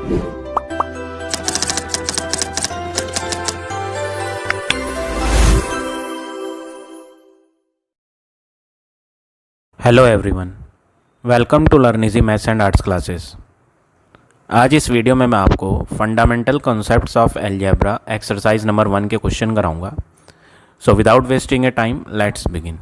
Hello everyone, welcome to learn easy maths and arts classes. आज इस video में मैं आपको fundamental concepts of algebra exercise number 1 के क्वेश्चन कराऊंगा। So without wasting a time let's begin.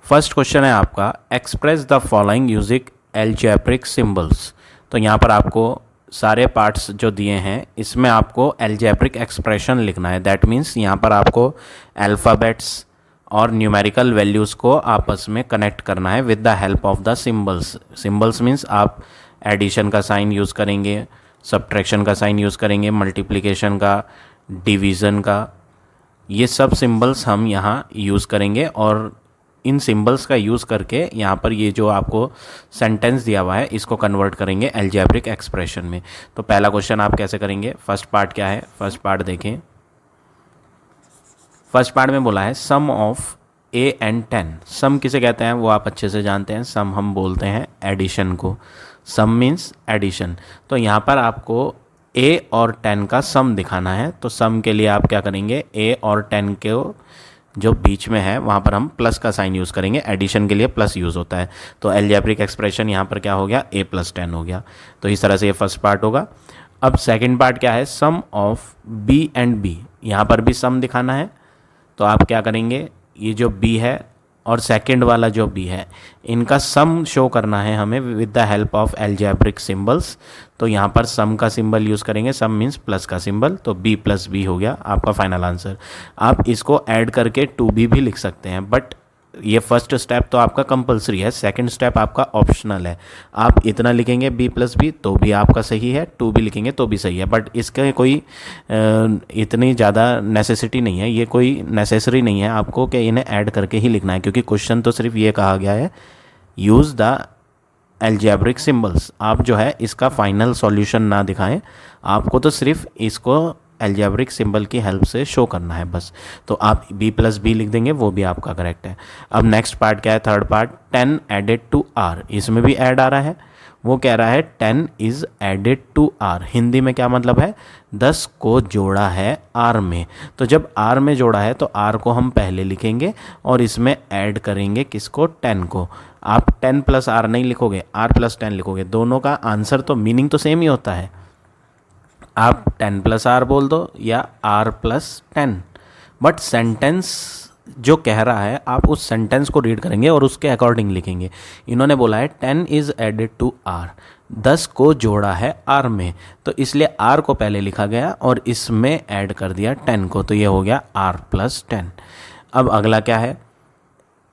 First question है आपका, express the following using algebraic symbols. तो यहाँ पर आपको सारे पार्ट्स जो दिए हैं इसमें आपको अलजेब्रिक एक्सप्रेशन लिखना है। दैट मीन्स यहाँ पर आपको अल्फ़ाबेट्स और न्यूमेरिकल वैल्यूज़ को आपस में कनेक्ट करना है with the help of the symbols. Symbols means आप एडिशन का साइन यूज़ करेंगे, सब्ट्रैक्शन का साइन यूज़ करेंगे, मल्टीप्लिकेशन का, डिवीज़न का, ये सब सिंबल्स हम यहाँ यूज़ करेंगे और इन सिंबल्स का यूज़ करके यहाँ पर ये जो आपको सेंटेंस दिया हुआ है इसको कन्वर्ट करेंगे अलजेब्रिक एक्सप्रेशन में। तो पहला क्वेश्चन आप कैसे करेंगे, फर्स्ट पार्ट क्या है, फर्स्ट पार्ट देखें। फर्स्ट पार्ट में बोला है सम ऑफ ए एंड 10। सम किसे कहते हैं वो आप अच्छे से जानते हैं, सम हम बोलते हैं एडिशन को। सम मीन्स एडिशन। तो यहाँ पर आपको ए और 10 का सम दिखाना है। तो सम के लिए आप क्या करेंगे, ए और 10 के जो बीच में है वहाँ पर हम प्लस का साइन यूज़ करेंगे। एडिशन के लिए प्लस यूज़ होता है। तो अलजेब्रिक एक्सप्रेशन यहाँ पर क्या हो गया, ए प्लस 10 हो गया। तो इस तरह से ये फर्स्ट पार्ट होगा। अब सेकेंड पार्ट क्या है, सम ऑफ बी एंड बी। यहाँ पर भी सम दिखाना है। तो आप क्या करेंगे, ये जो b है और सेकंड वाला जो b है इनका सम शो करना है हमें with the help of algebraic symbols. तो यहाँ पर सम का सिंबल यूज़ करेंगे, सम मीन्स प्लस का सिंबल। तो b प्लस बी हो गया आपका फाइनल आंसर। आप इसको ऐड करके 2b भी लिख सकते हैं, बट ये फर्स्ट स्टेप तो आपका कंपलसरी है, सेकंड स्टेप आपका ऑप्शनल है। आप इतना लिखेंगे b प्लस बी तो भी आपका सही है, 2b लिखेंगे तो भी सही है, बट इसका कोई इतनी ज़्यादा नेसेसिटी नहीं है, ये कोई नेसेसरी नहीं है आपको कि इन्हें ऐड करके ही लिखना है, क्योंकि क्वेश्चन तो सिर्फ ये कहा गया है यूज़ द अलजेब्रिक सिंबल्स। आप जो है इसका फाइनल सॉल्यूशन ना दिखाएं, आपको तो सिर्फ इसको अलजेब्रिक सिंबल की हेल्प से शो करना है बस। तो आप b प्लस बी लिख देंगे, वो भी आपका करेक्ट है। अब नेक्स्ट पार्ट क्या है, third part, 10 added to r। इसमें भी ऐड आ रहा है, वो कह रहा है 10 is added to r। Hindi में क्या मतलब है, 10 को जोड़ा है r में। तो जब r में जोड़ा है तो r को हम पहले लिखेंगे और इसमें ऐड करेंगे किसको, 10 को। आप 10 प्लस r नहीं लिखोगे, r प्लस 10 लिखोगे। दोनों का आंसर तो मीनिंग तो सेम ही होता है। आप 10 प्लस आर बोल दो या r प्लस 10, बट सेंटेंस जो कह रहा है आप उस सेंटेंस को रीड करेंगे और उसके अकॉर्डिंग लिखेंगे। इन्होंने बोला है 10 इज़ एडेड टू r, 10 को जोड़ा है r में, तो इसलिए r को पहले लिखा गया और इसमें ऐड कर दिया 10 को, तो ये हो गया r प्लस 10। अब अगला क्या है,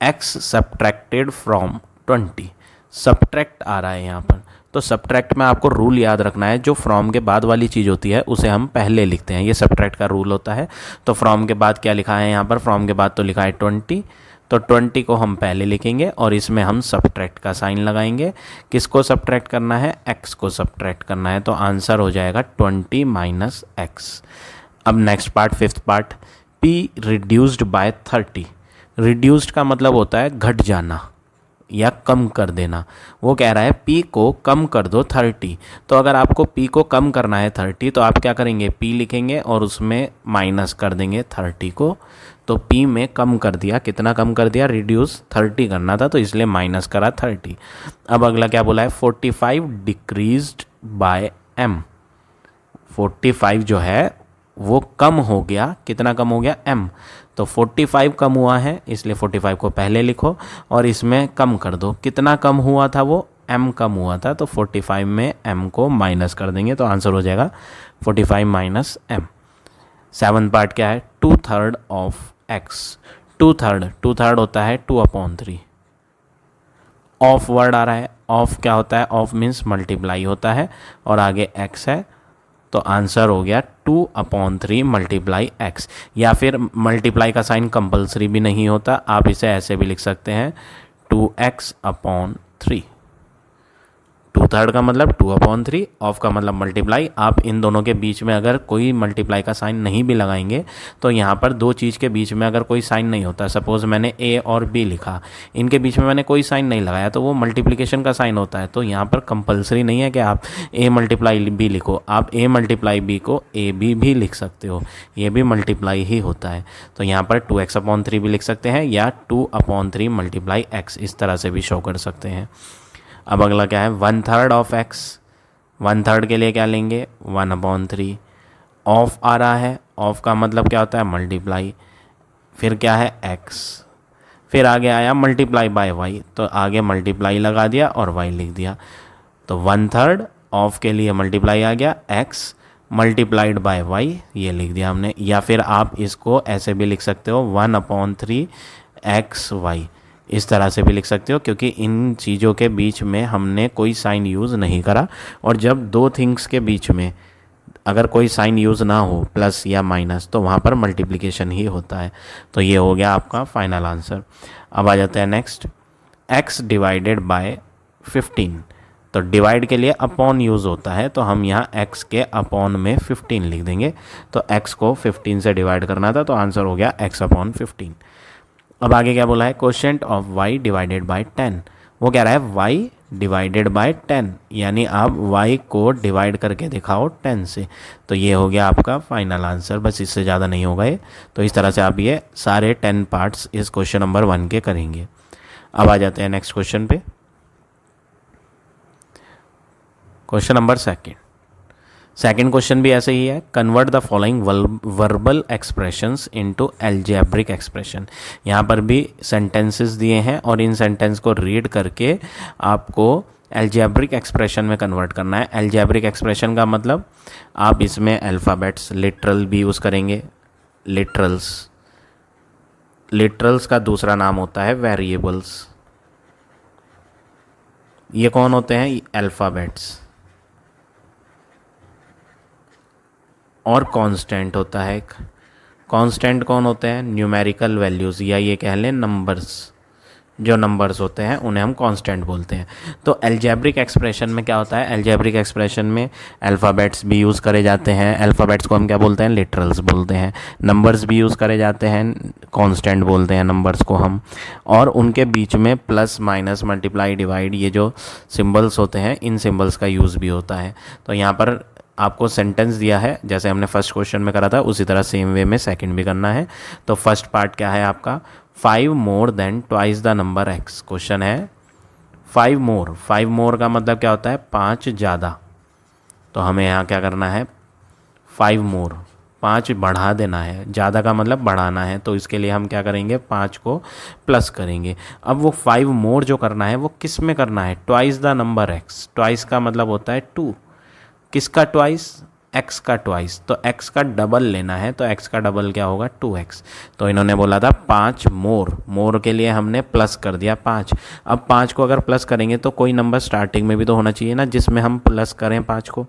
x सब्ट्रैक्टेड फ्रॉम 20। सब्ट्रैक्ट आ रहा है यहाँ पर, तो सब्ट्रैक्ट में आपको रूल याद रखना है, जो फ्रॉम के बाद वाली चीज़ होती है उसे हम पहले लिखते हैं, ये सब्ट्रैक्ट का रूल होता है। तो फ्रॉम के बाद क्या लिखा है यहाँ पर, फ्रॉम के बाद तो लिखा है 20, तो 20 को हम पहले लिखेंगे और इसमें हम सब्ट्रैक्ट का साइन लगाएंगे। किसको सब्ट्रैक्ट करना है, x को सब्ट्रैक्ट करना है। तो आंसर हो जाएगा 20 माइनस x। अब next part, fifth part, p reduced by 30। Reduced का मतलब होता है घट जाना या कम कर देना। वो कह रहा है p को कम कर दो 30। तो अगर आपको p को कम करना है 30 तो आप क्या करेंगे, p लिखेंगे और उसमें माइनस कर देंगे 30 को। तो p में कम कर दिया, कितना कम कर दिया, रिड्यूस 30 करना था तो इसलिए माइनस करा 30। अब अगला क्या बोला है, 45 डिक्रीज्ड बाय m। 45 जो है वो कम हो गया, कितना कम हो गया, m। तो 45 कम हुआ है इसलिए 45 को पहले लिखो और इसमें कम कर दो, कितना कम हुआ था, वो m कम हुआ था, तो 45 में m को माइनस कर देंगे तो आंसर हो जाएगा 45 माइनस m। सेवन्थ पार्ट क्या है, 2/3 ऑफ x। 2/3 होता है 2/3। ऑफ वर्ड आ रहा है, ऑफ क्या होता है, ऑफ मीन्स मल्टीप्लाई होता है और आगे x है, तो आंसर हो गया 2/3 मल्टीप्लाई x। या फिर मल्टीप्लाई का साइन कंपलसरी भी नहीं होता, आप इसे ऐसे भी लिख सकते हैं 2x/3। 2 2/3 का मतलब 2/3, ऑफ का मतलब मल्टीप्लाई। आप इन दोनों के बीच में अगर कोई मल्टीप्लाई का साइन नहीं भी लगाएंगे तो यहाँ पर दो चीज़ के बीच में अगर कोई साइन नहीं होता, सपोज़ मैंने ए और बी लिखा, इनके बीच में मैंने कोई साइन नहीं लगाया तो वो मल्टीप्लिकेशन का साइन होता है। तो यहाँ पर कंपलसरी नहीं है कि आप ए मल्टीप्लाई बी लिखो, आप ए मल्टीप्लाई बी को ए बी भी लिख सकते हो, ये भी मल्टीप्लाई ही होता है। तो यहाँ पर 2x/3 भी लिख सकते हैं या 2/3 मल्टीप्लाई x, इस तरह से भी शो कर सकते हैं। अब अगला क्या है, 1/3 ऑफ x। 1/3 के लिए क्या लेंगे, 1/3। ऑफ आ रहा है, ऑफ का मतलब क्या होता है, मल्टीप्लाई। फिर क्या है, x। फिर आगे आया मल्टीप्लाई बाय y, तो आगे मल्टीप्लाई लगा दिया और y लिख दिया। तो 1/3 ऑफ के लिए मल्टीप्लाई आ गया, x मल्टीप्लाइड बाय y ये लिख दिया हमने। या फिर आप इसको ऐसे भी लिख सकते हो 1/3 xy, इस तरह से भी लिख सकते हो, क्योंकि इन चीज़ों के बीच में हमने कोई साइन यूज़ नहीं करा। और जब दो थिंग्स के बीच में अगर कोई साइन यूज़ ना हो, प्लस या माइनस, तो वहाँ पर मल्टीप्लिकेशन ही होता है। तो ये हो गया आपका फाइनल आंसर। अब आ जाते हैं नेक्स्ट, x डिवाइडेड बाय 15। तो डिवाइड के लिए अपॉन यूज़ होता है, तो हम यहाँ x के अपॉन में 15 लिख देंगे। तो x को 15 से डिवाइड करना था, तो आंसर हो गया x/15। अब आगे क्या बोला है, quotient of y divided by 10। वो कह रहा है y डिवाइडेड बाय 10, यानी आप y को डिवाइड करके दिखाओ 10 से। तो ये हो गया आपका फाइनल आंसर, बस इससे ज़्यादा नहीं होगा ये। तो इस तरह से आप ये सारे 10 पार्ट्स इस क्वेश्चन नंबर 1 के करेंगे। अब आ जाते हैं नेक्स्ट क्वेश्चन पे, क्वेश्चन नंबर सेकंड क्वेश्चन भी ऐसे ही है, convert the following verbal expressions into algebraic expression. यहाँ पर भी सेंटेंसेस दिए हैं और इन सेंटेंस को रीड करके आपको एल्जेब्रिक एक्सप्रेशन में कन्वर्ट करना है। एल्जेब्रिक एक्सप्रेशन का मतलब आप इसमें अल्फ़ाबेट्स, लिटरल भी यूज़ करेंगे। लिटरल्स का दूसरा नाम होता है वेरिएबल्स। ये कौन होते हैं, अल्फ़ाबेट्स। और कांस्टेंट होता है एक। कांस्टेंट कौन होते हैं, न्यूमेरिकल वैल्यूज़, या ये कह लें नंबर्स। जो नंबर्स होते हैं उन्हें हम कांस्टेंट बोलते हैं। तो अलजेब्रिक एक्सप्रेशन में क्या होता है, अलजेब्रिक एक्सप्रेशन में अल्फ़ाबेट्स भी यूज़ करे जाते हैं। अल्फ़ाबेट्स को हम क्या बोलते हैं, लिटरल्स बोलते हैं। नंबर्स भी यूज़ करे जाते हैं, कांस्टेंट बोलते हैं नंबर्स को हम। और उनके बीच में प्लस, माइनस, मल्टीप्लाई, डिवाइड, ये जो सिम्बल्स होते हैं, इन सिम्बल्स का यूज़ भी होता है। तो यहाँ पर आपको सेंटेंस दिया है, जैसे हमने फर्स्ट क्वेश्चन में करा था उसी तरह सेम वे में सेकंड भी करना है। तो फर्स्ट पार्ट क्या है आपका, 5 more than twice the number x। Question है 5 मोर का मतलब क्या होता है, 5 ज़्यादा। तो हमें यहाँ क्या करना है, 5 मोर, 5 बढ़ा देना है। ज़्यादा का मतलब बढ़ाना है, तो इसके लिए हम क्या करेंगे, 5 को प्लस करेंगे। अब वो 5 मोर जो करना है वो किस में करना है, twice the number x। Twice का मतलब होता है 2। किसका ट्वाइस, x का ट्वाइस। तो x का डबल लेना है, तो x का डबल क्या होगा, 2x। तो इन्होंने बोला था 5 मोर के लिए हमने प्लस कर दिया 5। अब 5 को अगर प्लस करेंगे तो कोई नंबर स्टार्टिंग में भी तो होना चाहिए ना जिसमें हम प्लस करें 5 को।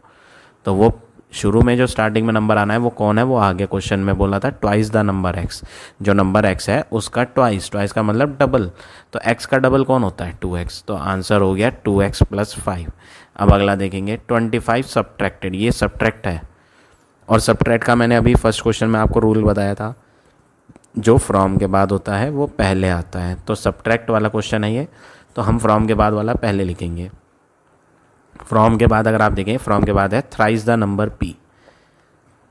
तो वो शुरू में जो स्टार्टिंग में नंबर आना है वो कौन है, वो आगे क्वेश्चन में बोला था ट्वाइस द नंबर x। जो नंबर x है उसका ट्वाइस का मतलब डबल। तो x का डबल कौन होता है, 2x। तो आंसर हो गया 2x + 5। अब अगला देखेंगे 25 सब्ट्रैक्टेड। ये सब्ट्रैक्ट है, और सब्ट्रैक्ट का मैंने अभी फर्स्ट क्वेश्चन में आपको रूल बताया था, जो फ्रॉम के बाद होता है वो पहले आता है। तो सब्ट्रैक्ट वाला क्वेश्चन है ये, तो हम फ्रॉम के बाद वाला पहले लिखेंगे। फ्रॉम के बाद अगर आप देखें, फ्रॉम के बाद है thrice the number p।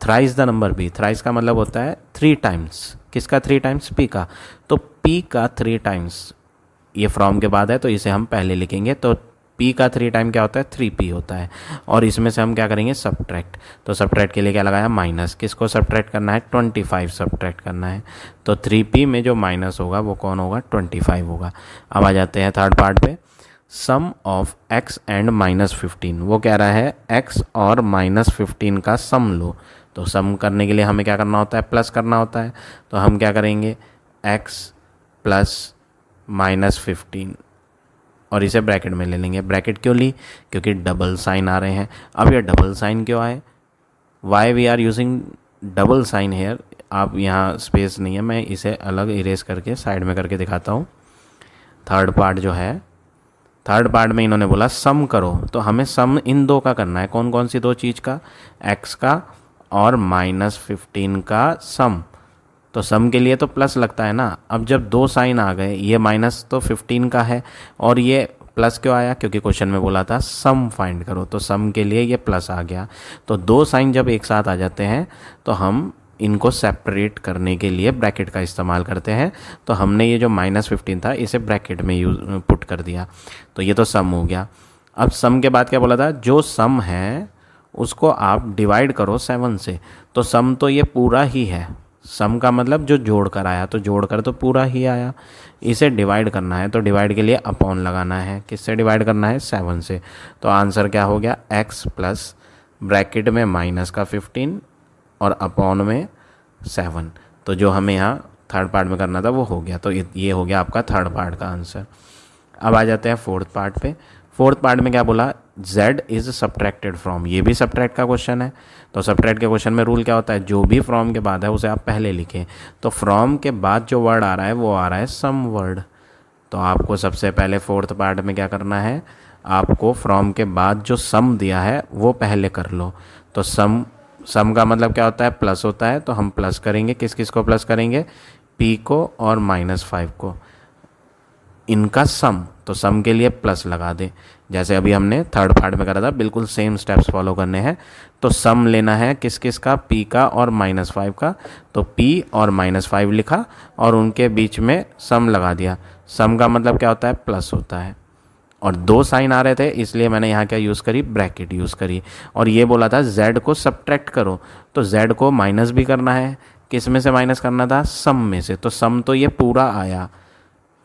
Thrice the number p, thrice का मतलब होता है 3 टाइम्स। किसका 3 टाइम्स, p का। तो p का 3 टाइम्स ये फ्रॉम के बाद है, तो इसे हम पहले लिखेंगे। तो p का 3 टाइम क्या होता है, 3p होता है। और इसमें से हम क्या करेंगे, सब्ट्रैक्ट। तो सब्ट्रैक्ट के लिए क्या लगाया, माइनस। किसको सब्ट्रैक्ट करना है, 25 सब्ट्रैक्ट करना है। तो 3p में जो माइनस होगा वो कौन होगा, 25 होगा। अब आ जाते हैं थर्ड पार्ट पे, सम ऑफ x एंड -15। वो कह रहा है x और -15 का सम लो। तो सम करने के लिए हमें क्या करना होता है, प्लस करना होता है। तो हम क्या करेंगे, x + -15, और इसे ब्रैकेट में ले लेंगे। ब्रैकेट क्यों ली, क्योंकि डबल साइन आ रहे हैं। अब ये डबल साइन क्यों आए, why we are using double sign here. आप यहाँ स्पेस नहीं है, मैं इसे अलग इरेज करके साइड में करके दिखाता हूँ। थर्ड पार्ट जो है थर्ड पार्ट में इन्होंने बोला सम करो, तो हमें सम इन दो का करना है। कौन कौन सी दो चीज़ का? x का और -15 का सम। तो सम के लिए तो प्लस लगता है ना। अब जब दो साइन आ गए, ये माइनस तो 15 का है और ये प्लस क्यों आया? क्योंकि क्वेश्चन में बोला था सम फाइंड करो, तो सम के लिए ये प्लस आ गया। तो दो साइन जब एक साथ आ जाते हैं तो हम इनको सेपरेट करने के लिए ब्रैकेट का इस्तेमाल करते हैं। तो हमने ये जो -15 था इसे ब्रैकेट में यूज पुट कर दिया, तो ये तो सम हो गया। अब सम के बाद क्या बोला था? जो सम है उसको आप डिवाइड करो 7 से। तो सम तो ये पूरा ही है, सम का मतलब जो जोड़ कर आया, तो जोड़ कर तो पूरा ही आया। इसे डिवाइड करना है, तो डिवाइड के लिए अपॉन लगाना है। किससे डिवाइड करना है? 7 से। तो आंसर क्या हो गया? x प्लस ब्रैकेट में माइनस का 15 और अपॉन में 7। तो जो हमें यहाँ थर्ड पार्ट में करना था वो हो गया। तो ये हो गया आपका थर्ड पार्ट का आंसर। अब आ जाते हैं फोर्थ पार्ट पे। फोर्थ पार्ट में क्या बोला? z is subtracted from. ये भी सब्ट्रैक्ट का क्वेश्चन है। तो सब्ट्रैक्ट के क्वेश्चन में रूल क्या होता है? जो भी फ्रॉम के बाद है उसे आप पहले लिखें। तो फ्रॉम के बाद जो वर्ड आ रहा है वो आ रहा है सम वर्ड। तो आपको सबसे पहले फोर्थ पार्ट में क्या करना है? आपको फ्रॉम के बाद जो सम दिया है वो पहले कर लो। तो सम का मतलब क्या होता है? प्लस होता है। तो हम प्लस करेंगे, किस किस को प्लस करेंगे? p को और -5 को, इनका सम। तो सम के लिए प्लस लगा दे, जैसे अभी हमने थर्ड पार्ट में करा था, बिल्कुल सेम स्टेप्स फॉलो करने हैं। तो सम लेना है किस किस का? p का और -5 का। तो p और -5 लिखा और उनके बीच में सम लगा दिया। सम का मतलब क्या होता है? प्लस होता है। और दो साइन आ रहे थे इसलिए मैंने यहाँ क्या यूज़ करी? ब्रैकेट यूज़ करी। और ये बोला था z को सब्ट्रैक्ट करो, तो z को माइनस भी करना है। किस में से माइनस करना था? सम में से। तो सम तो ये पूरा आया,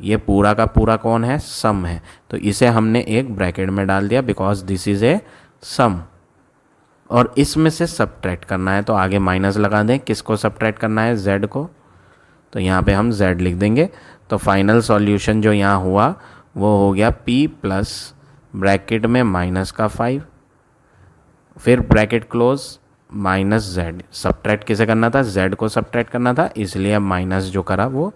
ये पूरा का पूरा कौन है? सम है। तो इसे हमने एक ब्रैकेट में डाल दिया बिकॉज दिस इज़ ए सम। और इसमें से सब्ट्रैक्ट करना है, तो आगे माइनस लगा दें। किसको सब्ट्रैक्ट करना है? z को। तो यहाँ पे हम z लिख देंगे। तो फाइनल सॉल्यूशन जो यहाँ हुआ वो हो गया p प्लस ब्रैकेट में -5, फिर ब्रैकेट क्लोज -z। सब्ट्रैक्ट किसे करना था? z को सब्ट्रैक्ट करना था, इसलिए माइनस जो करा वो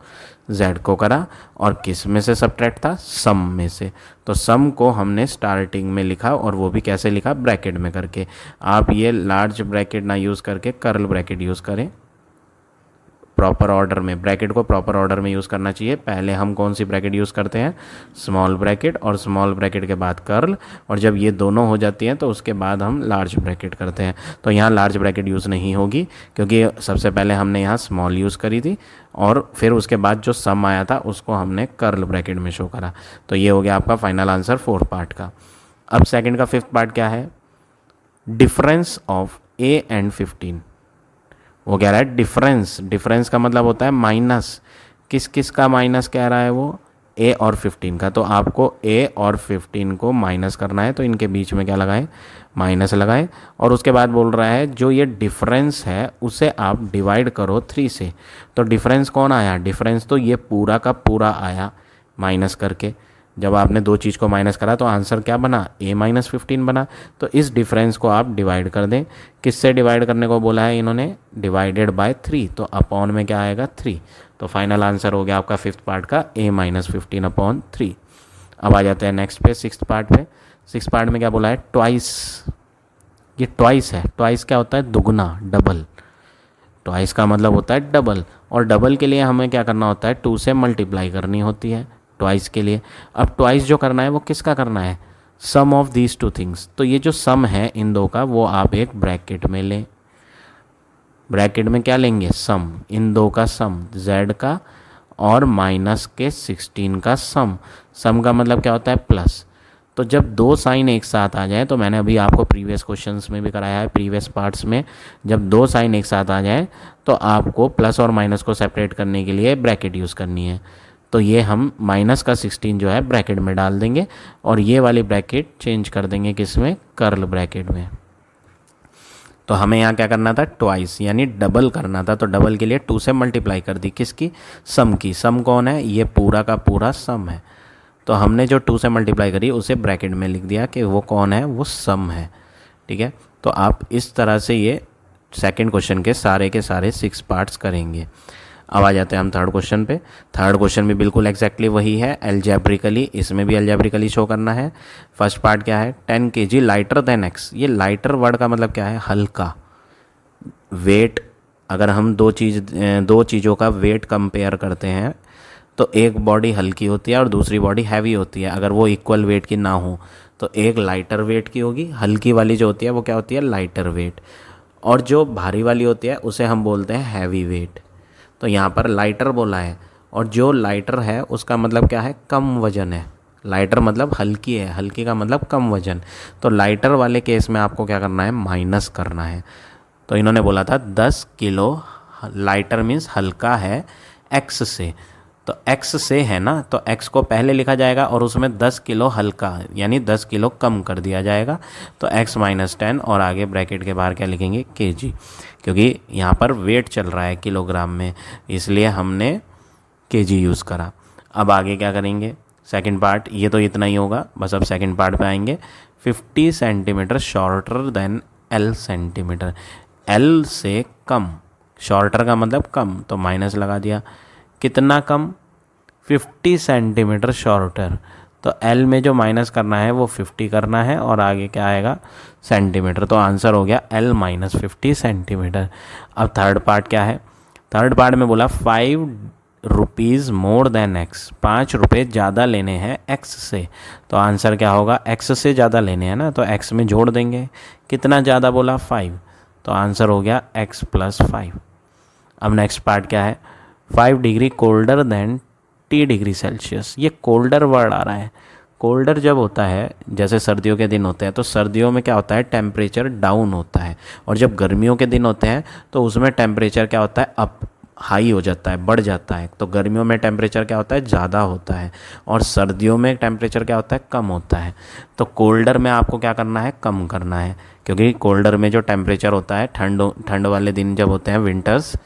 z को करा। और किस में से सब्ट्रैक्ट था? सम में से। तो सम को हमने स्टार्टिंग में लिखा, और वो भी कैसे लिखा? ब्रैकेट में करके। आप ये लार्ज ब्रैकेट ना यूज़ करके कर्ल ब्रैकेट यूज़ करें। प्रॉपर ऑर्डर में, ब्रैकेट को प्रॉपर ऑर्डर में यूज़ करना चाहिए। पहले हम कौन सी ब्रैकेट यूज़ करते हैं? स्मॉल ब्रैकेट, और स्मॉल ब्रैकेट के बाद कर्ल, और जब ये दोनों हो जाती हैं तो उसके बाद हम लार्ज ब्रैकेट करते हैं। तो यहाँ लार्ज ब्रैकेट यूज़ नहीं होगी क्योंकि सबसे पहले हमने यहाँ स्मॉल यूज़ करी थी और फिर उसके बाद जो सम आया था उसको हमने कर्ल ब्रैकेट में शो करा। तो ये हो गया आपका फाइनल आंसर फोर्थ पार्ट का। अब सेकेंड का फिफ्थ पार्ट क्या है? Difference of a and 15। वो कह रहा है डिफरेंस। डिफरेंस का मतलब होता है माइनस। किस किस का माइनस कह रहा है वो? a और 15 का। तो आपको a और 15 को माइनस करना है, तो इनके बीच में क्या लगाएं? माइनस लगाएं। और उसके बाद बोल रहा है जो ये डिफरेंस है उसे आप डिवाइड करो 3 से। तो डिफरेंस कौन आया? डिफरेंस तो ये पूरा का पूरा आया माइनस करके। जब आपने दो चीज़ को माइनस करा तो आंसर क्या बना? a-15 बना। तो इस डिफरेंस को आप डिवाइड कर दें। किससे डिवाइड करने को बोला है इन्होंने? Divided by 3। तो अपॉन में क्या आएगा? 3। तो फाइनल आंसर हो गया आपका फिफ्थ पार्ट का a-15/3। अब आ जाते हैं नेक्स्ट पे, सिक्स्थ पार्ट पे। सिक्स्थ पार्ट में क्या बोला है? ट्वाइस। ये ट्वाइस है। ट्वाइस क्या होता है? दुगना, डबल। ट्वाइस का मतलब होता है डबल, और डबल के लिए हमें क्या करना होता है? 2 से मल्टीप्लाई करनी होती है ट्वाइस के लिए। अब ट्वाइस जो करना है वो किसका करना है? सम ऑफ दीज टू थिंग्स। तो ये जो सम है इन दो का वो आप एक ब्रैकेट में लें। ब्रैकेट में क्या लेंगे? सम। इन दो का सम, z का और माइनस के 16 का सम। सम का मतलब क्या होता है? प्लस। तो जब दो साइन एक साथ आ जाए, तो मैंने अभी आपको प्रीवियस क्वेश्चंस में भी कराया है, प्रीवियस पार्ट्स में, जब दो साइन एक साथ आ जाए तो आपको प्लस और माइनस को सेपरेट करने के लिए ब्रैकेट यूज़ करनी है। तो ये हम माइनस का 16 जो है ब्रैकेट में डाल देंगे, और ये वाली ब्रैकेट चेंज कर देंगे किस में? कर्ल ब्रैकेट में। तो हमें यहाँ क्या करना था? ट्वाइस, यानी डबल करना था। तो डबल के लिए 2 से मल्टीप्लाई कर दी। किसकी? सम की। सम कौन है? ये पूरा का पूरा सम है। तो हमने जो 2 से मल्टीप्लाई करी उसे ब्रैकेट में लिख दिया कि वो कौन है? वो सम है। ठीक है। तो आप इस तरह से ये सेकंड क्वेश्चन के सारे 6 पार्ट्स करेंगे। अब आ जाते हैं हम थर्ड क्वेश्चन पे। थर्ड क्वेश्चन भी बिल्कुल एग्जैक्टली वही है, एल्जेब्रिकली, इसमें भी एल्जेब्रिकली शो करना है। फर्स्ट पार्ट क्या है, 10 kg लाइटर देन एक्स। ये लाइटर वर्ड का मतलब क्या है, हल्का। वेट, अगर हम दो चीज़ों का वेट कंपेयर करते हैं तो एक बॉडी हल्की होती है और दूसरी बॉडी हैवी होती है। अगर वो इक्वल वेट की ना हो तो एक लाइटर वेट की होगी, हल्की वाली जो होती है वो क्या होती है, लाइटर वेट, और जो भारी वाली होती है उसे हम बोलते हैं हैवी वेट। तो यहाँ पर लाइटर बोला है, और जो लाइटर है उसका मतलब क्या है, कम वजन है। लाइटर मतलब हल्की है, हल्की का मतलब कम वजन। तो लाइटर वाले केस में आपको क्या करना है, माइनस करना है। तो इन्होंने बोला था 10 किलो, लाइटर मीन्स हल्का है एक्स से, तो एक्स से है ना, तो एक्स को पहले लिखा जाएगा और उसमें 10 किलो हल्का यानी 10 किलो कम कर दिया जाएगा। तो x माइनस 10 और आगे ब्रैकेट के बाहर क्या लिखेंगे, kg, क्योंकि यहाँ पर वेट चल रहा है किलोग्राम में, इसलिए हमने kg यूज़ करा। अब आगे क्या करेंगे, सेकंड पार्ट, ये तो इतना ही होगा बस। अब सेकंड पार्ट पे आएंगे। 50 centimetre shorter than l centimetre, l से कम, शॉर्टर का मतलब कम, तो माइनस लगा दिया। कितना कम, 50 सेंटीमीटर शॉर्टर, तो L में जो माइनस करना है वो 50 करना है और आगे क्या आएगा, सेंटीमीटर। तो आंसर हो गया L माइनस 50 सेंटीमीटर। अब थर्ड पार्ट क्या है, थर्ड पार्ट में बोला 5 रुपीज़ मोर देन एक्स, 5 रुपये ज़्यादा लेने हैं एक्स से। तो आंसर क्या होगा, एक्स से ज़्यादा लेने हैं ना, तो एक्स में जोड़ देंगे। कितना ज़्यादा बोला, 5, तो आंसर हो गया x प्लस 5। अब नेक्स्ट पार्ट क्या है, 5 degree colder than T degree Celsius. ये कोल्डर वर्ड आ रहा है। कोल्डर जब होता है, जैसे सर्दियों के दिन होते हैं, तो सर्दियों में क्या होता है, टेम्परेचर डाउन होता है, और जब गर्मियों के दिन होते हैं तो उसमें टेम्परेचर क्या होता है, अप, हाई हो जाता है, बढ़ जाता है। तो गर्मियों में टेम्परेचर क्या होता है, ज़्यादा होता है, और सर्दियों में टेम्परेचर क्या होता है, कम होता है। तो कोल्डर में आपको क्या करना है, कम करना है, क्योंकि कोल्डर में जो टेम्परेचर होता है, ठंड वाले दिन जब होते हैं विंटर्स,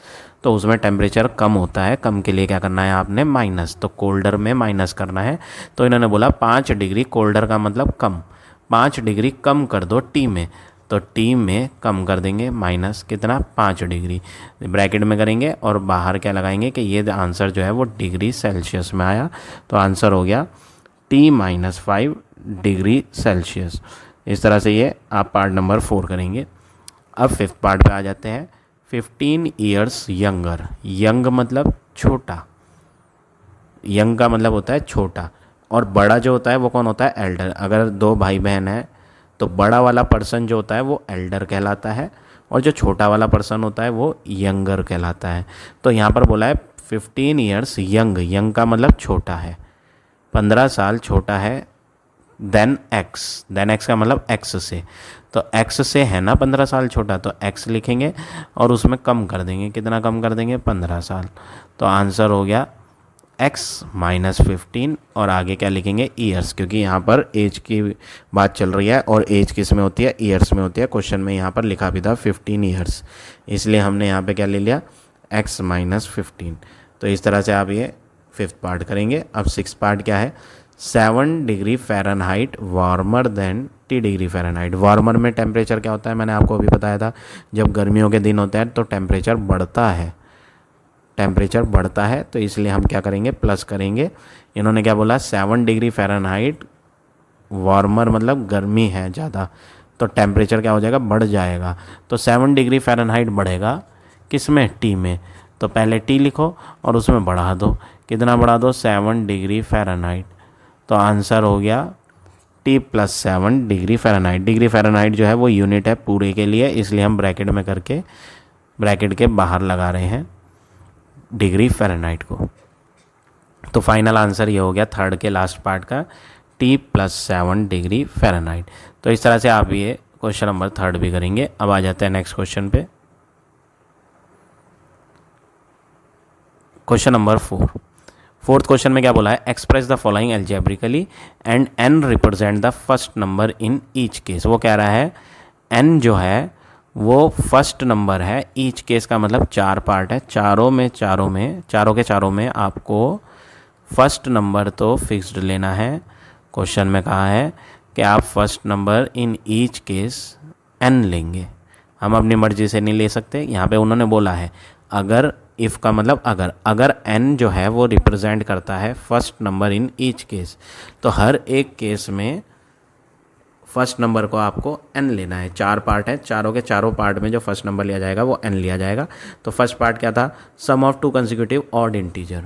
तो उसमें टेम्परेचर कम होता है। कम के लिए क्या करना है आपने, माइनस, तो कोल्डर में माइनस करना है। तो इन्होंने बोला 5 डिग्री, कोल्डर का मतलब कम, 5 डिग्री कम कर दो टी में, तो टी में कम कर देंगे माइनस कितना, 5 डिग्री, ब्रैकेट में करेंगे और बाहर क्या लगाएंगे कि ये आंसर जो है वो डिग्री सेल्सियस में आया। तो आंसर हो गया T माइनस 5 डिग्री सेल्सियस। इस तरह से ये आप पार्ट नंबर 4 करेंगे। अब फिफ्थ पार्ट पे आ जाते हैं। 15 ईयर्स यंगर, यंग मतलब छोटा, यंग का मतलब होता है छोटा, और बड़ा जो होता है वो कौन होता है, एल्डर। अगर दो भाई बहन हैं तो बड़ा वाला पर्सन जो होता है वो एल्डर कहलाता है, और जो छोटा वाला पर्सन होता है वो यंगर कहलाता है। तो यहाँ पर बोला है 15 ईयर्स यंग, यंग का मतलब छोटा है, 15 साल छोटा है, देन एक्स का मतलब एक्स से, तो एक्स से है ना 15 साल छोटा, तो एक्स लिखेंगे और उसमें कम कर देंगे। कितना कम कर देंगे, 15 साल। तो आंसर हो गया एक्स माइनस 15, और आगे क्या लिखेंगे, ईयर्स, क्योंकि यहाँ पर एज की बात चल रही है, और एज किस में होती है, ईयर्स में होती है। क्वेश्चन में यहाँ पर लिखा भी था 15 ईयर्स, इसलिए हमने यहाँ पे क्या ले लिया, एक्स माइनस 15। तो इस तरह से आप ये फिफ्थ पार्ट करेंगे। अब सिक्स पार्ट क्या है, 7 degree Fahrenheit warmer than T degree Fahrenheit. Warmer में टेम्परेचर क्या होता है, मैंने आपको अभी बताया था, जब गर्मियों के दिन होते हैं तो टेम्परेचर बढ़ता है, टेम्परेचर बढ़ता है, तो इसलिए हम क्या करेंगे, प्लस करेंगे। इन्होंने क्या बोला, 7 डिग्री फ़ारेनहाइट, वार्मर मतलब गर्मी है ज़्यादा, तो टेम्परेचर क्या हो जाएगा, बढ़ जाएगा। तो 7 डिग्री फ़ारेनहाइट बढ़ेगा किस में, T में, तो पहले T लिखो और उसमें बढ़ा दो। कितना बढ़ा दो, 7 डिग्री फ़ारेनहाइट। तो आंसर हो गया T plus 7 degree Fahrenheit. Degree Fahrenheit जो है वो यूनिट है पूरे के लिए, इसलिए हम ब्रैकेट में करके ब्रैकेट के बाहर लगा रहे हैं डिग्री फ़ारेनहाइट को। तो फाइनल आंसर ये हो गया थर्ड के लास्ट पार्ट का, T प्लस 7 डिग्री फ़ारेनहाइट। तो इस तरह से आप ये क्वेश्चन नंबर थर्ड भी करेंगे। अब आ जाते हैं नेक्स्ट क्वेश्चन पे, क्वेश्चन नंबर 4। फोर्थ क्वेश्चन में क्या बोला है, express the following algebraically and n represent the first number in each case. वो कह रहा है n जो है वो फर्स्ट नंबर है, ईच केस का मतलब 4 पार्ट है, चारों के चारों में आपको फर्स्ट नंबर तो फिक्स्ड लेना है। क्वेश्चन में कहा है कि आप first number in each case n लेंगे, हम अपनी मर्जी से नहीं ले सकते। यहाँ पे उन्होंने बोला है अगर इफ़ का मतलब अगर n जो है वो रिप्रेजेंट करता है first number in each case, तो हर एक केस में फर्स्ट नंबर को आपको n लेना है। 4 पार्ट है, चारों के चारों पार्ट में जो फर्स्ट नंबर लिया जाएगा वो n लिया जाएगा। तो फर्स्ट पार्ट क्या था, sum of 2 consecutive odd integer,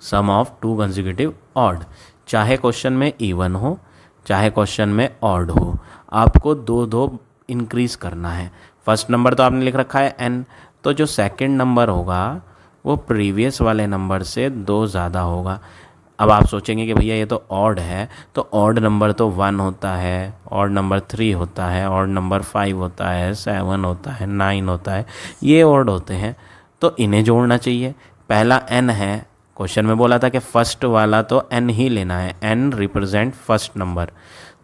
sum of 2 consecutive odd, चाहे क्वेश्चन में इवन हो चाहे क्वेश्चन में ऑड हो, आपको दो दो इंक्रीज करना है। फर्स्ट नंबर तो आपने लिख रखा है n, तो जो सेकंड नंबर होगा वो प्रीवियस वाले नंबर से 2 ज़्यादा होगा। अब आप सोचेंगे कि भैया ये तो ऑड है, तो ऑड नंबर तो 1 होता है, ऑड नंबर 3 होता है, ऑड नंबर 5 होता है, 7 होता है, 9 होता है, ये ऑड होते हैं, तो इन्हें जोड़ना चाहिए। पहला n है, क्वेश्चन में बोला था कि फर्स्ट वाला तो n ही लेना है, n रिप्रेजेंट फर्स्ट नंबर,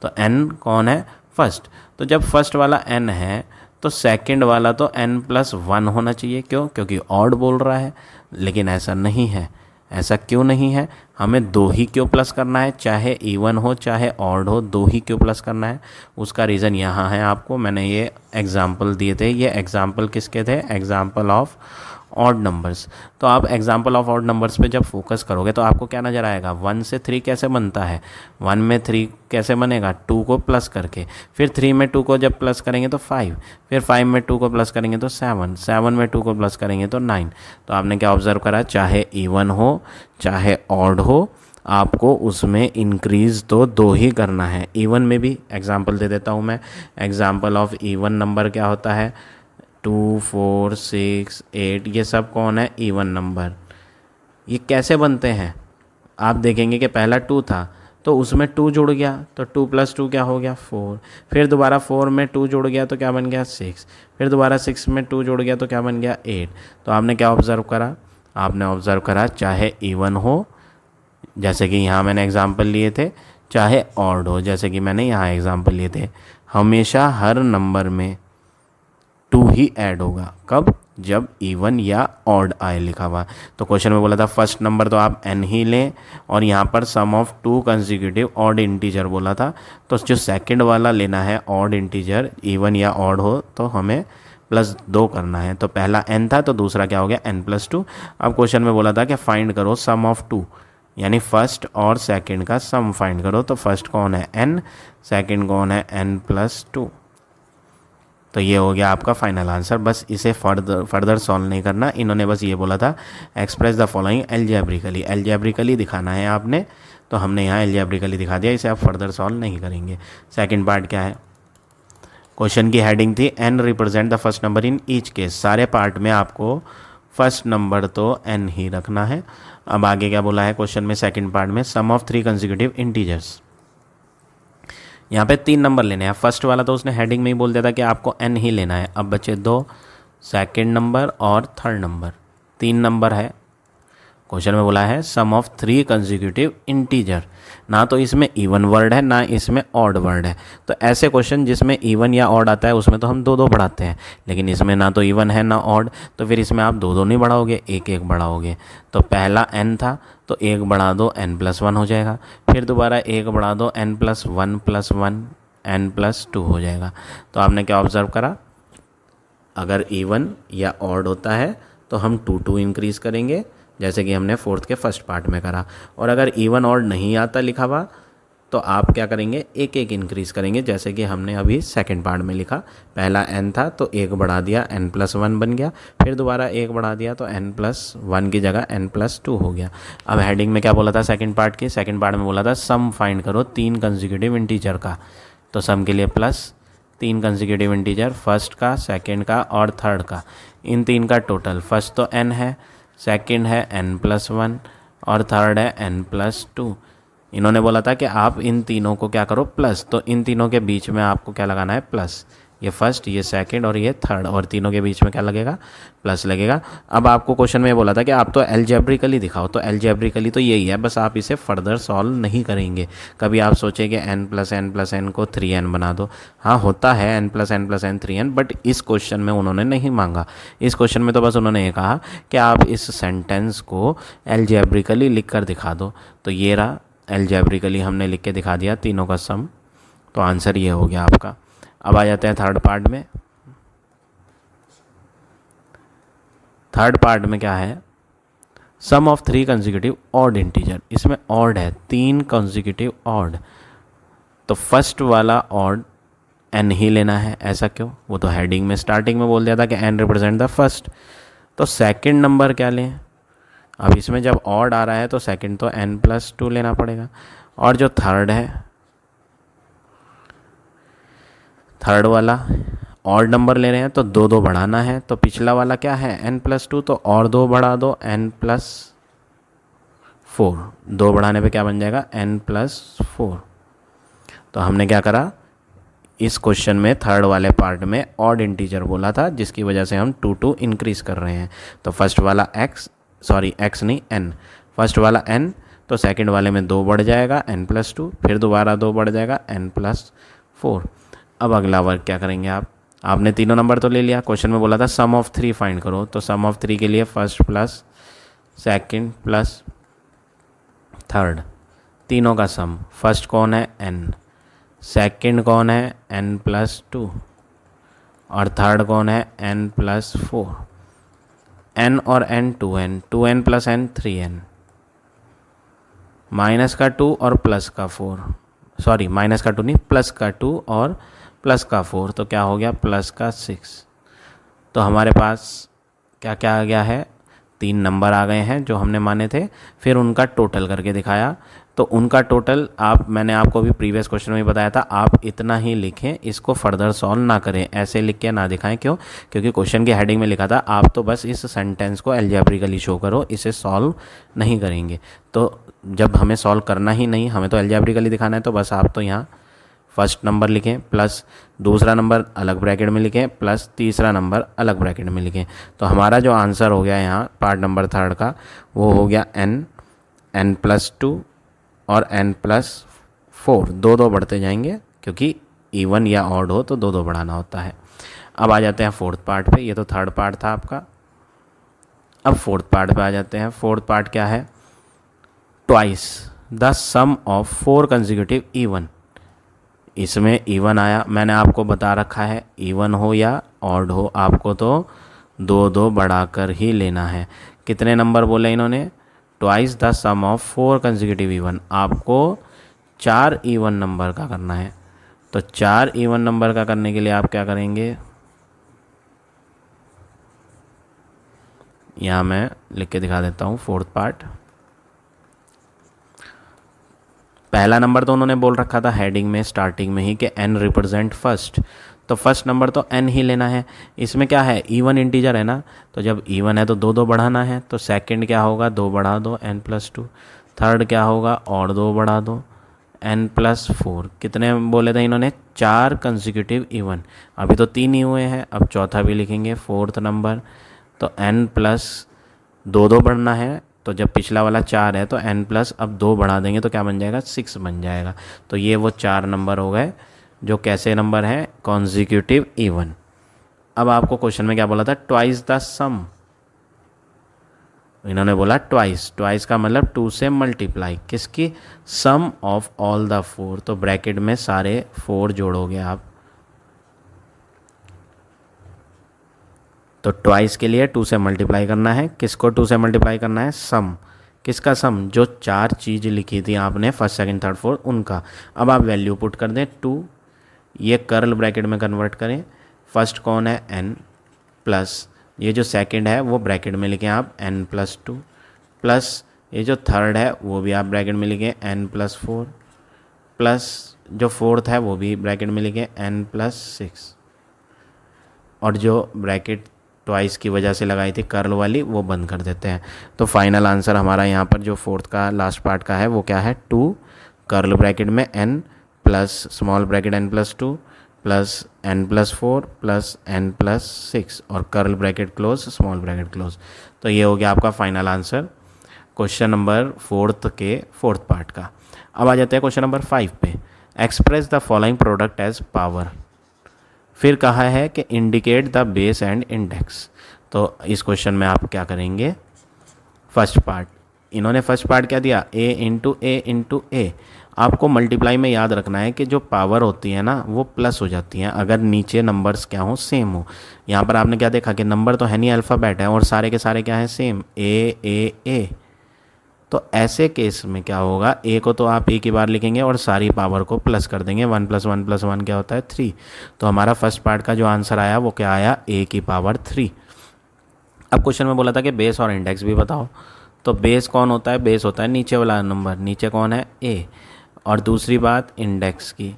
तो n कौन है, फर्स्ट। तो जब फर्स्ट वाला n है तो सेकंड वाला तो n+1 होना चाहिए। क्यों? क्योंकि ऑड बोल रहा है। लेकिन ऐसा नहीं है। ऐसा क्यों नहीं है? हमें 2 ही क्यों प्लस करना है, चाहे इवन हो चाहे ऑड हो, 2 ही क्यों प्लस करना है? उसका रीज़न यहाँ है, आपको मैंने ये एग्जाम्पल दिए थे। ये एग्जाम्पल किसके थे? Example of odd numbers. तो आप एग्जाम्पल ऑफ ऑड नंबर्स पे जब फोकस करोगे तो आपको क्या नज़र आएगा, 1 से 3 कैसे बनता है, 1 में 3 कैसे बनेगा, 2 को प्लस करके, फिर 3 में 2 को जब प्लस करेंगे तो 5, फिर 5 में 2 को प्लस करेंगे तो 7, 7 में 2 को प्लस करेंगे तो 9। तो आपने क्या ऑब्जर्व करा, चाहे इवन हो चाहे ऑड हो, आपको उसमें इंक्रीज़ तो 2 ही करना है। इवन में भी एग्जाम्पल दे देता हूँ मैं। एग्जाम्पल ऑफ इवन नंबर क्या होता है, 2, 4, 6, 8, ये सब कौन है, इवन नंबर। ये कैसे बनते हैं, आप देखेंगे कि पहला 2 था तो उसमें 2 जुड़ गया, तो 2 + 2 क्या हो गया, 4। फिर दोबारा 4 में 2 जुड़ गया तो क्या बन गया, 6। फिर दोबारा 6 में 2 जुड़ गया तो क्या बन गया, 8। तो आपने क्या ऑब्ज़र्व करा, आपने ऑब्ज़र्व करा चाहे इवन हो जैसे कि यहाँ मैंने एग्जाम्पल लिए थे, चाहे ऑड हो जैसे कि मैंने यहाँ एग्जाम्पल लिए थे, हमेशा हर नंबर में 2 ही ऐड होगा। कब? जब इवन या ऑड आए लिखा हुआ। तो क्वेश्चन में बोला था फर्स्ट नंबर तो आप n ही लें, और यहाँ पर सम ऑफ 2 कंसेक्यूटिव ऑड इंटीजर बोला था, तो जो सेकंड वाला लेना है ऑड इंटीजर, इवन या ऑड हो, तो हमें +2 करना है। तो पहला n था तो दूसरा क्या हो गया, n+2। अब क्वेश्चन में बोला था कि फाइंड करो सम ऑफ 2, यानी फर्स्ट और सेकंड का सम फाइंड करो। तो फर्स्ट कौन है, n, सेकंड कौन है, n+2। तो ये हो गया आपका फाइनल आंसर। बस इसे फर्दर सॉल्व नहीं करना, इन्होंने बस ये बोला था express the following algebraically, algebraically दिखाना है आपने, तो हमने यहाँ एल्जेब्रिकली दिखा दिया, इसे आप फर्दर सॉल्व नहीं करेंगे। सेकंड पार्ट क्या है, क्वेश्चन की हेडिंग थी n represent the first number in each case. सारे पार्ट में आपको फर्स्ट नंबर तो n ही रखना है। अब आगे क्या बोला है क्वेश्चन में, सेकंड पार्ट में सम ऑफ 3 कंसेक्यूटिव इंटीजर्स। यहाँ पे 3 नंबर लेने हैं। फर्स्ट वाला तो उसने हेडिंग में ही बोल दिया था कि आपको n ही लेना है। अब बचे 2, सेकंड नंबर और थर्ड नंबर, 3 नंबर है। क्वेश्चन में बोला है सम ऑफ 3 कंसेक्यूटिव इंटीजर, ना तो इसमें इवन वर्ड है ना इसमें ऑड वर्ड है। तो ऐसे क्वेश्चन जिसमें इवन या ऑड आता है उसमें तो हम 2-2 बढ़ाते हैं, लेकिन इसमें ना तो इवन है ना ऑड, तो फिर इसमें आप 2-2 नहीं बढ़ाओगे, 1-1 बढ़ाओगे। तो पहला n था तो 1 बढ़ा दो n+1 हो जाएगा, फिर दोबारा 1 बढ़ा दो n+1+1 n+2 हो जाएगा। तो आपने क्या ऑब्जर्व करा, अगर इवन या ऑड होता है तो हम 2-2 इंक्रीज़ करेंगे, जैसे कि हमने फोर्थ के फर्स्ट पार्ट में करा। और अगर इवन ऑड नहीं आता लिखा हुआ तो आप क्या करेंगे, 1-1 इंक्रीज़ करेंगे, जैसे कि हमने अभी सेकंड पार्ट में लिखा। पहला n था तो 1 बढ़ा दिया n+1 बन गया, फिर दोबारा 1 बढ़ा दिया तो n+1 की जगह n+2 हो गया। अब हेडिंग में क्या बोला था सेकंड पार्ट की, सेकंड पार्ट में बोला था सम फाइंड करो 3 कंसेक्यूटिव इंटीजर का। तो सम के लिए +3 कंसेक्यूटिव इंटीजर, फर्स्ट का, सेकंड का और थर्ड का, इन 3 का टोटल। फर्स्ट तो n है, सेकंड है n+1 और थर्ड है n+2। इन्होंने बोला था कि आप इन तीनों को क्या करो, प्लस। तो इन तीनों के बीच में आपको क्या लगाना है, प्लस। ये फर्स्ट, ये सेकंड और ये थर्ड, और तीनों के बीच में क्या लगेगा, प्लस लगेगा। अब आपको क्वेश्चन में बोला था कि आप तो एल्जेब्रिकली दिखाओ, तो एल्जेब्रिकली तो यही है, बस आप इसे फर्दर सॉल्व नहीं करेंगे। कभी आप सोचें कि n+n+n को 3n बना दो, हाँ होता है n+n+n 3n, बट इस क्वेश्चन में उन्होंने नहीं मांगा। इस क्वेश्चन में तो बस उन्होंने ये कहा कि आप इस सेंटेंस को एल्जेब्रिकली लिख कर दिखा दो। तो ये रहा, एल्जेब्रिकली हमने लिख के दिखा दिया तीनों का सम, तो आंसर ये हो गया आपका। अब आ जाते हैं थर्ड पार्ट में। थर्ड पार्ट में क्या है, सम ऑफ 3 कंसेक्यूटिव ऑड इंटीजर, इसमें ऑड है 3 कंसेक्यूटिव ऑड, तो फर्स्ट वाला ऑड एन ही लेना है। ऐसा क्यों, वो तो हेडिंग में स्टार्टिंग में बोल दिया था कि एन रिप्रेजेंट द फर्स्ट, तो सेकंड नंबर क्या लें। अब इसमें जब ऑड आ रहा है तो सेकंड तो n+2 लेना पड़ेगा, और जो थर्ड है, थर्ड वाला ऑड नंबर ले रहे हैं तो 2 2 बढ़ाना है, तो पिछला वाला क्या है n+2, तो और 2 बढ़ा दो n+4, 2 बढ़ाने पे क्या बन जाएगा n+4। तो हमने क्या करा, इस क्वेश्चन में थर्ड वाले पार्ट में ऑड इंटीजर बोला था, जिसकी वजह से हम 2 2 इंक्रीज कर रहे हैं। तो फर्स्ट वाला x नहीं n, फर्स्ट वाला n, तो सेकंड वाले में 2 बढ़ जाएगा n+2, फिर दोबारा 2 बढ़ जाएगा n+4। अब अगला वर्क क्या करेंगे आपने तीनों नंबर तो ले लिया, क्वेश्चन में बोला था सम ऑफ 3 फाइंड करो, तो सम ऑफ 3 के लिए first plus second plus third, तीनों का सम, फर्स्ट कौन है n, सेकंड कौन है n+2, और थर्ड कौन है n+4, n और n 2n, 2n + n 3n, minus का 2 और प्लस का 4, सॉरी माइनस का 2 नहीं, प्लस का 2 और प्लस का 4, तो क्या हो गया प्लस का 6। तो हमारे पास क्या क्या आ गया है, 3 नंबर आ गए हैं जो हमने माने थे, फिर उनका टोटल करके दिखाया, तो उनका टोटल मैंने आपको भी प्रीवियस क्वेश्चन में बताया था, आप इतना ही लिखें, इसको फर्दर सॉल्व ना करें, ऐसे लिख के ना दिखाएं। क्यों, क्योंकि क्वेश्चन की हेडिंग में लिखा था आप तो बस इस सेंटेंस को एल्जेब्रिकली शो करो, इसे सॉल्व नहीं करेंगे। तो जब हमें सॉल्व करना ही नहीं, हमें तो एल्जेब्रिकली दिखाना है, तो बस आप तो यहाँ फर्स्ट नंबर लिखें प्लस दूसरा नंबर अलग ब्रैकेट में लिखें प्लस तीसरा नंबर अलग ब्रैकेट में लिखें। तो हमारा जो आंसर हो गया यहाँ पार्ट नंबर थर्ड का, वो हो गया n+2 और n+4, 2 2 बढ़ते जाएंगे, क्योंकि इवन या ऑड हो तो 2 2 बढ़ाना होता है। अब आ जाते हैं फोर्थ पार्ट पे, ये तो थर्ड पार्ट था आपका। अब फोर्थ पार्ट पे आ जाते हैं। फोर्थ पार्ट क्या है, twice the sum of 4 consecutive even. इसमें इवन आया, मैंने आपको बता रखा है इवन हो या ऑड हो आपको तो 2 2 बढ़ाकर ही लेना है। कितने नंबर बोले इन्होंने, twice the sum of 4 consecutive even, आपको 4 इवन नंबर का करना है। तो 4 इवन नंबर का करने के लिए आप क्या करेंगे, यहाँ मैं लिख के दिखा देता हूँ फोर्थ पार्ट। पहला नंबर तो उन्होंने बोल रखा था हेडिंग में स्टार्टिंग में ही कि n रिप्रेजेंट फर्स्ट, तो फर्स्ट नंबर तो n ही लेना है। इसमें क्या है, इवन इंटीजर है ना, तो जब इवन है तो 2 2 बढ़ाना है, तो सेकंड क्या होगा 2 बढ़ा दो n+2, थर्ड क्या होगा और 2 बढ़ा दो n+4। कितने बोले थे इन्होंने, 4 कंसेक्यूटिव इवन, अभी तो 3 ही हुए हैं, अब चौथा भी लिखेंगे फोर्थ नंबर, तो n+2 2 बढ़ना है, तो जब पिछला वाला 4 है तो n+ अब 2 बढ़ा देंगे तो क्या बन जाएगा 6 बन जाएगा। तो ये वो 4 नंबर हो गए जो कैसे नंबर हैं, कॉन्जिक्यूटिव इवन। अब आपको क्वेश्चन में क्या बोला था, ट्वाइस द सम, इन्होंने बोला ट्वाइस, ट्वाइस का मतलब 2 से मल्टीप्लाई, किसकी, सम ऑफ ऑल द 4, तो ब्रैकेट में सारे 4 जोड़ोगे आप। तो ट्वाइस के लिए 2 से मल्टीप्लाई करना है, किसको 2 से मल्टीप्लाई करना है, सम, किसका सम, जो 4 चीज़ लिखी थी आपने फर्स्ट सेकंड थर्ड फोर्थ उनका। अब आप वैल्यू पुट कर दें 2, ये कर्ल ब्रैकेट में कन्वर्ट करें, फर्स्ट कौन है n प्लस ये जो सेकंड है वो ब्रैकेट में लिखें आप n+2 प्लस ये जो थर्ड है वो भी आप ब्रैकेट में लिखें n+4 प्लस जो फोर्थ है वो भी ब्रैकेट में लिखें n+6, और जो ब्रैकेट ट्वाइस की वजह से लगाई थी कर्ल वाली वो बंद कर देते हैं। तो फाइनल आंसर हमारा यहाँ पर जो फोर्थ का लास्ट पार्ट का है वो क्या है, 2 कर्ल ब्रैकेट में n plus small bracket n+2 plus n+4 plus n+6 और curl bracket close small bracket close. तो ये हो गया आपका final answer question number fourth के फोर्थ पार्ट का। अब आ जाते हैं क्वेश्चन नंबर 5 पे, express the following product as power. फिर कहा है कि indicate the base and index. तो इस क्वेश्चन में आप क्या करेंगे, फर्स्ट पार्ट, इन्होंने फर्स्ट पार्ट क्या दिया, a इंटू ए, आपको मल्टीप्लाई में याद रखना है कि जो पावर होती है ना वो प्लस हो जाती है अगर नीचे नंबर्स क्या हो, सेम हो। यहाँ पर आपने क्या देखा कि नंबर तो है नहीं, अल्फ़ाबेट है और सारे के सारे क्या है, सेम, ए। तो ऐसे केस में क्या होगा, ए को तो आप एक ही बार लिखेंगे और सारी पावर को प्लस कर देंगे। 1 + 1 + 1 क्या होता है, 3। तो हमारा फर्स्ट पार्ट का जो आंसर आया वो क्या आया, ए की पावर 3। अब क्वेश्चन में बोला था कि बेस और इंडेक्स भी बताओ। तो बेस कौन होता है, बेस होता है नीचे वाला नंबर, नीचे कौन है, ए। और दूसरी बात इंडेक्स की,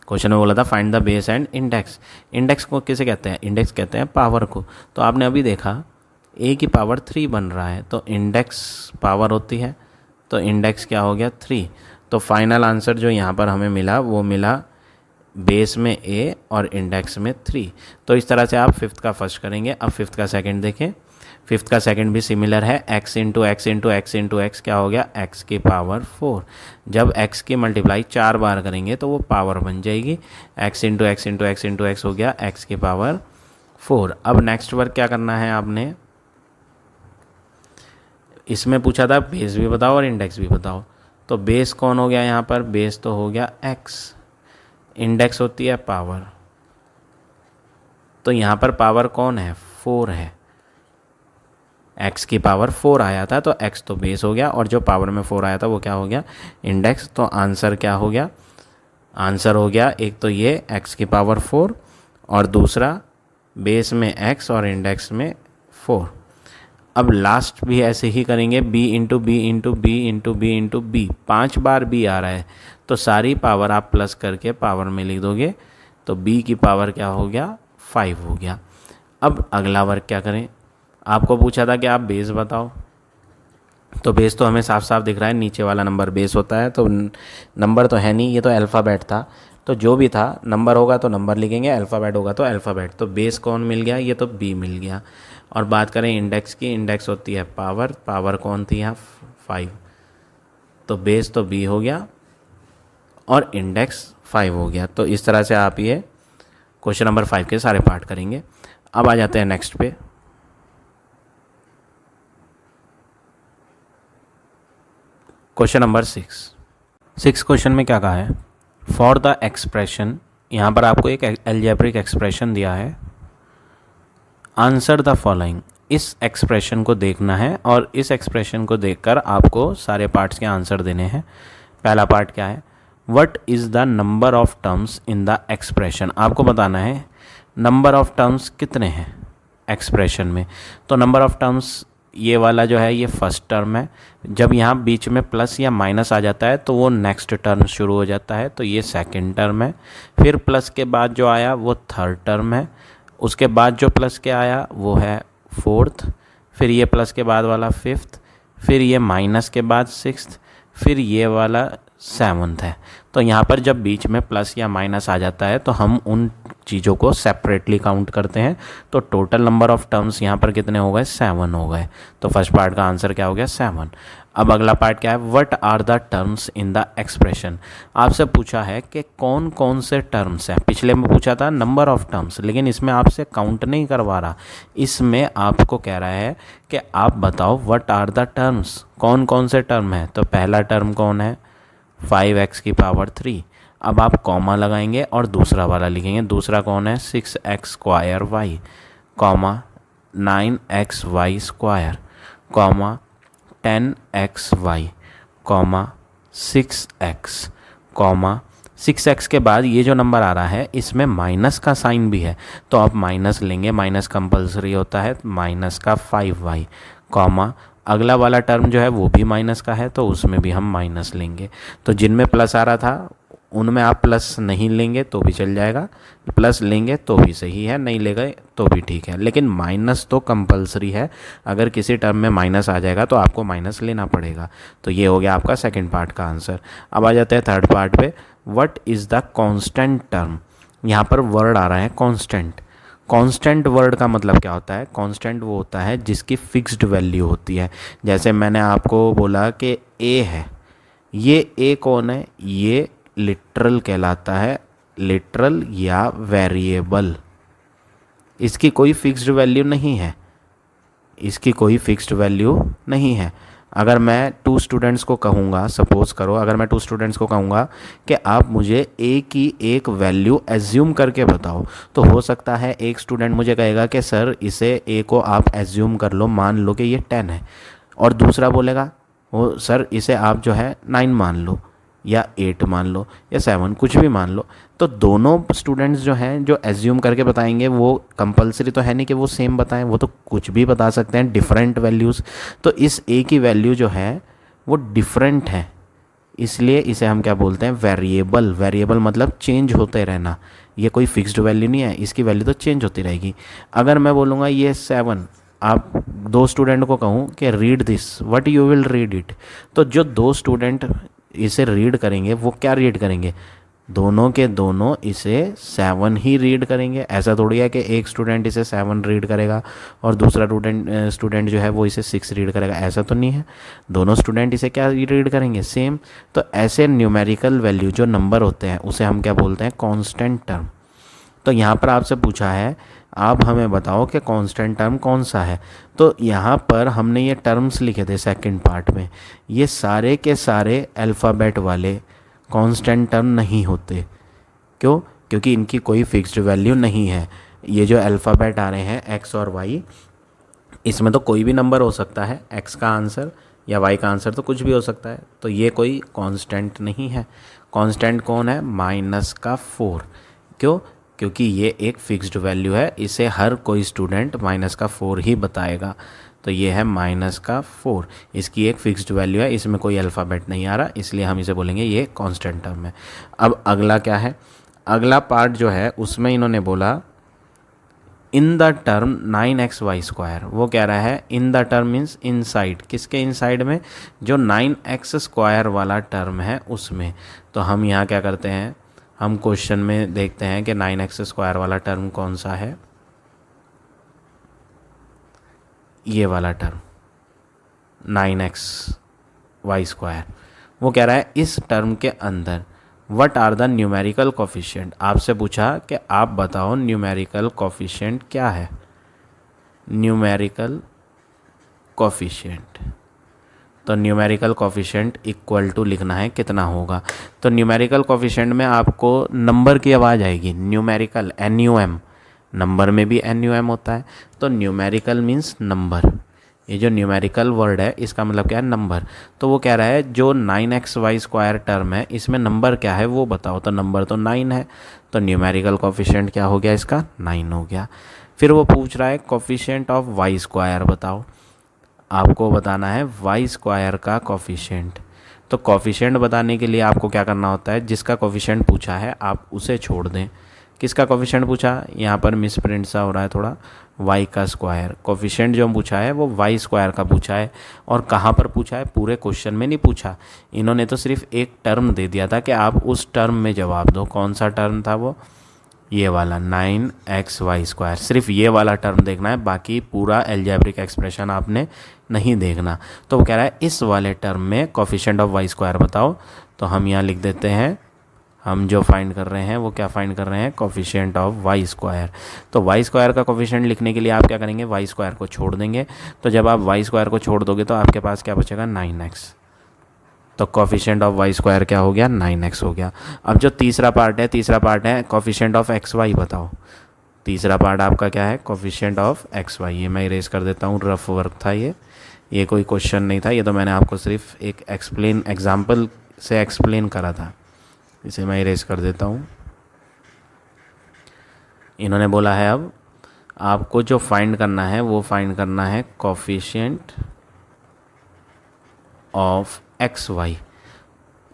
क्वेश्चन में बोला था find the base and index. Index को किसे कहते हैं, इंडेक्स कहते हैं पावर को। तो आपने अभी देखा ए की पावर 3 बन रहा है, तो इंडेक्स पावर होती है, तो इंडेक्स क्या हो गया, 3। तो फाइनल आंसर जो यहाँ पर हमें मिला वो मिला बेस में ए और इंडेक्स में 3। तो इस तरह से आप फिफ्थ का फर्स्ट करेंगे। अब फिफ्थ का सेकंड देखें, फिफ्थ का सेकंड भी सिमिलर है, x into X into X into x क्या हो गया, x की पावर 4। जब x की मल्टीप्लाई 4 बार करेंगे तो वो पावर बन जाएगी, x into X into X into x हो गया x की पावर 4। अब नेक्स्ट वर्क क्या करना है आपने, इसमें पूछा था बेस भी बताओ और इंडेक्स भी बताओ। तो बेस कौन हो गया यहाँ पर, बेस तो हो गया x, इंडेक्स होती है पावर। तो यहाँ पर पावर कौन है, 4 है, x की पावर 4 आया था तो x तो बेस हो गया और जो पावर में 4 आया था वो क्या हो गया, इंडेक्स। तो आंसर क्या हो गया, आंसर हो गया एक तो ये x की पावर 4 और दूसरा बेस में x और इंडेक्स में 4। अब लास्ट भी ऐसे ही करेंगे, b into B into B into B into B, 5 बार b आ रहा है तो सारी पावर आप प्लस करके पावर में लिख दोगे, तो b की पावर क्या हो गया, 5 हो गया। अब अगला वर्क क्या करें, आपको पूछा था कि आप बेस बताओ। तो बेस तो हमें साफ साफ दिख रहा है, नीचे वाला नंबर बेस होता है, तो नंबर तो है नहीं, ये तो अल्फ़ाबेट था। तो जो भी था, नंबर होगा तो नंबर लिखेंगे, अल्फ़ाबेट होगा तो अल्फ़ाबेट। तो बेस कौन मिल गया, ये तो बी मिल गया। और बात करें इंडेक्स की, इंडेक्स होती है पावर, पावर कौन थी यहाँ, 5। तो बेस तो बी हो गया और इंडेक्स 5 हो गया। तो इस तरह से आप ये क्वेश्चन नंबर 5 के सारे पार्ट करेंगे। अब आ जाते हैं नेक्स्ट पे। क्वेश्चन नंबर 6 क्वेश्चन में क्या कहा है, फॉर द एक्सप्रेशन, यहाँ पर आपको एक एल्जेब्रिक एक्सप्रेशन दिया है, आंसर द फॉलोइंग। इस एक्सप्रेशन को देखना है और इस एक्सप्रेशन को देखकर आपको सारे पार्ट्स के आंसर देने हैं। पहला पार्ट क्या है, what is the number of terms in the expression. आपको बताना है नंबर ऑफ टर्म्स कितने हैं एक्सप्रेशन में। तो नंबर ऑफ टर्म्स ये वाला जो है ये फर्स्ट टर्म है, जब यहाँ बीच में प्लस या माइनस आ जाता है तो वो नेक्स्ट टर्म शुरू हो जाता है, तो ये सेकंड टर्म है। फिर प्लस के बाद जो आया वो थर्ड टर्म है, उसके बाद जो प्लस के आया वो है फोर्थ, फिर ये प्लस के बाद वाला फिफ्थ, फिर ये माइनस के बाद सिक्स्थ, फिर ये वाला सेवन्थ है। तो यहाँ पर जब बीच में प्लस या माइनस आ जाता है तो हम उन चीज़ों को सेपरेटली काउंट करते हैं। तो टोटल नंबर ऑफ टर्म्स यहाँ पर कितने हो गए, 7 हो गए। तो फर्स्ट पार्ट का आंसर क्या हो गया, 7। अब अगला पार्ट क्या है, what are the terms in the expression. आपसे पूछा है कि कौन कौन से टर्म्स हैं। पिछले में पूछा था नंबर ऑफ टर्म्स, लेकिन इसमें आपसे काउंट नहीं करवा रहा, इसमें आपको कह रहा है कि आप बताओ व्हाट आर द टर्म्स, कौन कौन से टर्म हैं। तो पहला टर्म कौन है, 5x की पावर 3। अब आप कॉमा लगाएंगे और दूसरा वाला लिखेंगे, दूसरा कौन है, 6x² comma 9xy², comma 10xy, comma 6x, comma 6x के बाद ये जो नंबर आ रहा है इसमें माइनस का साइन भी है, तो आप माइनस लेंगे, माइनस कंपलसरी होता है, माइनस का 5y, कॉमा अगला वाला टर्म जो है वो भी माइनस का है तो उसमें भी हम माइनस लेंगे। तो जिनमें प्लस आ रहा था उनमें आप प्लस नहीं लेंगे तो भी चल जाएगा, प्लस लेंगे तो भी सही है, नहीं ले गए तो भी ठीक है, लेकिन माइनस तो कंपलसरी है। अगर किसी टर्म में माइनस आ जाएगा तो आपको माइनस लेना पड़ेगा। तो ये हो गया आपका सेकंड पार्ट का आंसर। अब आ जाते हैं थर्ड पार्ट पे, what is the constant term. यहाँ पर वर्ड आ रहा है कांस्टेंट। कांस्टेंट वर्ड का मतलब क्या होता है, कांस्टेंट वो होता है जिसकी फिक्स्ड वैल्यू होती है। जैसे मैंने आपको बोला कि ए है, ये ए कौन है, ये लिटरल कहलाता है, लिटरल या वेरिएबल। इसकी कोई फिक्स्ड वैल्यू नहीं है, इसकी कोई फिक्स्ड वैल्यू नहीं है। अगर मैं 2 स्टूडेंट्स को कहूँगा, सपोज़ करो अगर मैं 2 स्टूडेंट्स को कहूँगा कि आप मुझे ए की एक वैल्यू एज्यूम करके बताओ, तो हो सकता है एक स्टूडेंट मुझे कहेगा कि सर इसे ए को आप एज्यूम कर लो, मान लो कि ये 10 है, और दूसरा बोलेगा वो सर इसे आप जो है 9 मान लो या 8 मान लो या 7, कुछ भी मान लो। तो दोनों स्टूडेंट्स जो हैं जो एज्यूम करके बताएंगे वो कंपलसरी तो है नहीं कि वो सेम बताएं, वो तो कुछ भी बता सकते हैं, डिफरेंट वैल्यूज़। तो इस ए की वैल्यू जो है वो डिफरेंट है, इसलिए इसे हम क्या बोलते हैं, वेरिएबल। वेरिएबल मतलब चेंज होते रहना, ये कोई फिक्स्ड वैल्यू नहीं है, इसकी वैल्यू तो चेंज होती रहेगी। अगर मैं बोलूँगा ये 7, आप 2 स्टूडेंट को कहूँ कि read this, what you will read it, तो जो 2 स्टूडेंट इसे रीड करेंगे वो क्या रीड करेंगे, दोनों के दोनों इसे 7 ही रीड करेंगे। ऐसा थोड़ी है कि एक स्टूडेंट इसे 7 रीड करेगा और दूसरा स्टूडेंट जो है वो इसे 6 रीड करेगा, ऐसा तो नहीं है। दोनों स्टूडेंट इसे क्या रीड करेंगे, सेम। तो ऐसे न्यूमेरिकल वैल्यू जो नंबर होते हैं उसे हम क्या बोलते हैं, कांस्टेंट टर्म। तो यहाँ पर आपसे पूछा है आप हमें बताओ कि कांस्टेंट टर्म कौन सा है। तो यहाँ पर हमने ये टर्म्स लिखे थे सेकंड पार्ट में, ये सारे के सारे अल्फ़ाबेट वाले कांस्टेंट टर्म नहीं होते। क्यों? क्योंकि इनकी कोई फिक्स्ड वैल्यू नहीं है। ये जो अल्फ़ाबेट आ रहे हैं एक्स और वाई, इसमें तो कोई भी नंबर हो सकता है, एक्स का आंसर या वाई का आंसर तो कुछ भी हो सकता है, तो ये कोई कांस्टेंट नहीं है। कांस्टेंट कौन है, -4। क्यों? क्योंकि ये एक फिक्स्ड वैल्यू है, इसे हर कोई स्टूडेंट -4 ही बताएगा। तो ये है -4, इसकी एक फिक्स्ड वैल्यू है, इसमें कोई अल्फ़ाबेट नहीं आ रहा, इसलिए हम इसे बोलेंगे ये कांस्टेंट टर्म है। अब अगला क्या है, अगला पार्ट जो है उसमें इन्होंने बोला इन द टर्म 9xy²। वो कह रहा है in the term means inside, किसके इनसाइड में, जो 9x² वाला टर्म है उसमें। तो हम यहाँ क्या करते हैं, हम क्वेश्चन में देखते हैं कि 9x² वाला टर्म कौन सा है, ये वाला टर्म 9xy²। वो कह रहा है इस टर्म के अंदर what are the numerical coefficient. आपसे पूछा कि आप बताओ न्यूमेरिकल कोफिशिएंट क्या है, न्यूमेरिकल कोफिशिएंट। तो न्यूमेरिकल कोफिशिएंट इक्वल टू लिखना है कितना होगा। तो न्यूमेरिकल कोफिशिएंट में आपको नंबर की आवाज़ आएगी, न्यूमेरिकल NUM, नंबर में भी NUM होता है। तो न्यूमेरिकल मीन्स नंबर, ये जो न्यूमेरिकल वर्ड है इसका मतलब क्या है, नंबर। तो वो कह रहा है जो 9xy² टर्म है इसमें नंबर क्या है वो बताओ। तो नंबर तो 9 है, तो न्यूमेरिकल कोफिशिएंट क्या हो गया इसका, 9 हो गया। फिर वो पूछ रहा है कोफिशिएंट ऑफ y² बताओ, आपको बताना है y² का कोफिशिएंट। तो कोफिशिएंट बताने के लिए आपको क्या करना होता है, जिसका कोफिशिएंट पूछा है आप उसे छोड़ दें। किसका कोफिशिएंट पूछा, यहाँ पर मिस प्रिंट सा हो रहा है थोड़ा, y का स्क्वायर। कोफिशिएंट जो हम पूछा है वो y² का पूछा है, और कहाँ पर पूछा है, पूरे क्वेश्चन में नहीं पूछा। इन्होंने तो सिर्फ एक टर्म दे दिया था कि आप उस टर्म में जवाब दो। कौन सा टर्म था वो, ये वाला 9xy²। सिर्फ ये वाला टर्म देखना है, बाकी पूरा अलजेब्रिक एक्सप्रेशन आपने नहीं देखना। तो वो कह रहा है इस वाले टर्म में कोफिशिएंट ऑफ y² बताओ। तो हम यहाँ लिख देते हैं, हम जो फाइंड कर रहे हैं वो क्या फाइंड कर रहे हैं, कोफिशिएंट ऑफ y²। तो y² का कोफिशिएंट लिखने के लिए आप क्या करेंगे, y² को छोड़ देंगे। तो जब आप y² को छोड़ दोगे तो आपके पास क्या बचेगा, 9x। तो कोफिशिएंट ऑफ y² क्या हो गया, 9x हो गया। अब जो तीसरा पार्ट है कोफिशिएंट ऑफ xy बताओ। तीसरा पार्ट आपका क्या है, कोफिशिएंट ऑफ xy। ये मैं इरेज कर देता हूँ, रफ वर्क था ये कोई क्वेश्चन नहीं था, ये तो मैंने आपको सिर्फ एक एग्जाम्पल से एक्सप्लेन करा था। इसे मैं इरेज कर देता हूँ। इन्होंने बोला है अब आपको जो फाइंड करना है वो फाइंड करना है कोफिशिएंट ऑफ xy।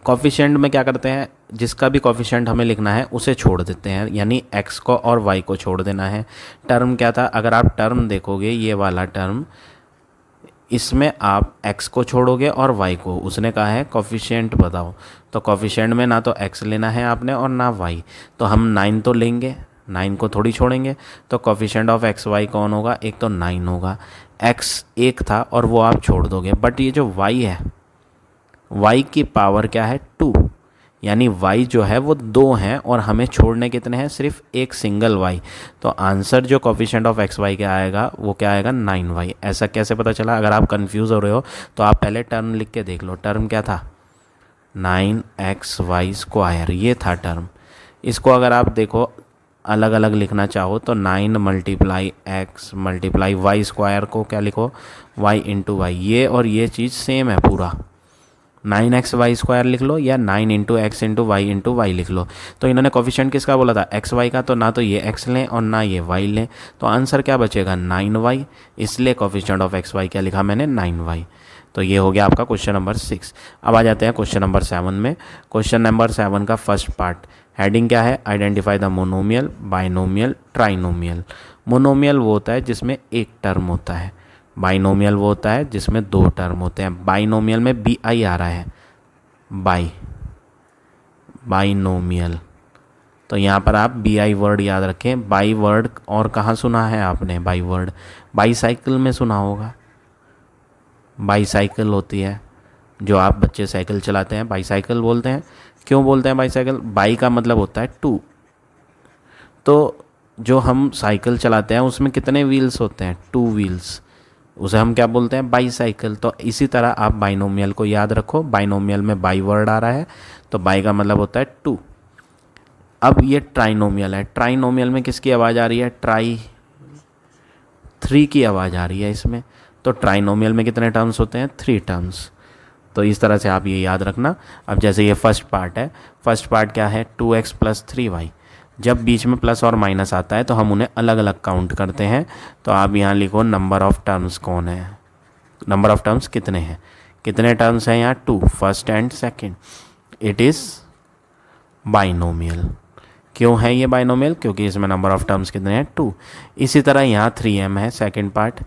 कोफिशिएंट में क्या करते हैं, जिसका भी कोफिशिएंट हमें लिखना है उसे छोड़ देते हैं, यानी x को और y को छोड़ देना है। टर्म क्या था, अगर आप टर्म देखोगे ये वाला टर्म, इसमें आप x को छोड़ोगे और y को। उसने कहा है कोफिशिएंट बताओ, तो कोफिशिएंट में ना तो x लेना है आपने और ना y, तो हम 9 तो लेंगे, 9 को थोड़ी छोड़ेंगे। तो कोफिशिएंट ऑफ xy कौन होगा, एक तो 9 होगा, x 1 था और वो आप छोड़ दोगे। बट ये जो y है, y की पावर क्या है, 2, यानी y जो है वो 2 हैं और हमें छोड़ने कितने हैं, सिर्फ एक सिंगल y। तो आंसर जो कोफिशिएंट ऑफ एक्स वाई का आएगा वो क्या आएगा, 9y। ऐसा कैसे पता चला? अगर आप कंफ्यूज हो रहे हो तो आप पहले टर्म लिख के देख लो। टर्म क्या था, 9xy², ये था टर्म। इसको अगर आप देखो अलग अलग लिखना चाहो तो 9 × x × y² को क्या लिखो, y × y। ये और ये चीज़ सेम है पूरा, 9xy² लिख लो या 9 × x × y × y लिख लो। तो इन्होंने कोफिशिएंट किसका बोला था, एक्स वाई का, तो ना तो ये x लें और ना ये y लें, तो आंसर क्या बचेगा, 9y। इसलिए कोफिशिएंट ऑफ एक्स वाई क्या लिखा मैंने, 9y। तो ये हो गया आपका क्वेश्चन नंबर 6। अब आ जाते हैं क्वेश्चन नंबर 7 में। क्वेश्चन नंबर 7 का फर्स्ट पार्ट, हेडिंग क्या है, identify the monomial, binomial, trinomial. Monomial वो होता है जिसमें एक टर्म होता है, बाइनोमियल वो होता है जिसमें 2 टर्म होते हैं। बाइनोमियल में बी आई आ रहा है, बाइनोमियल। तो यहाँ पर आप बी आई वर्ड याद रखें। बाई वर्ड और कहाँ सुना है आपने, बाई वर्ड बाईसाइकिल में सुना होगा। बाईसाइकिल होती है, जो आप बच्चे साइकिल चलाते हैं बाईसाइकिल बोलते हैं। क्यों बोलते हैं बाईसाइकिल, बाई का मतलब होता है 2। तो जो हम साइकिल चलाते हैं उसमें कितने व्हील्स होते हैं, 2 व्हील्स, उसे हम क्या बोलते हैं, बाईसाइकिल। तो इसी तरह आप बाइनोमियल को याद रखो। बाइनोमियल में बाई वर्ड आ रहा है तो बाई का मतलब होता है 2। अब ये ट्राइनोमियल है। ट्राइनोमियल में किसकी आवाज़ आ रही है, 3 की आवाज़ आ रही है इसमें। तो ट्राइनोमियल में कितने टर्म्स होते हैं, 3 टर्म्स। तो इस तरह से आप ये याद रखना। अब जैसे ये फर्स्ट पार्ट है, फर्स्ट पार्ट क्या है, 2x + 3y। जब बीच में प्लस और माइनस आता है तो हम उन्हें अलग अलग काउंट करते हैं। तो आप यहाँ लिखो नंबर ऑफ टर्म्स कौन है, नंबर ऑफ टर्म्स कितने हैं, कितने टर्म्स हैं यहाँ, 2, first and second. It is binomial. क्यों है ये बाइनोमियल, क्योंकि इसमें नंबर ऑफ टर्म्स कितने हैं, 2। इसी तरह यहाँ 3m है सेकंड पार्ट।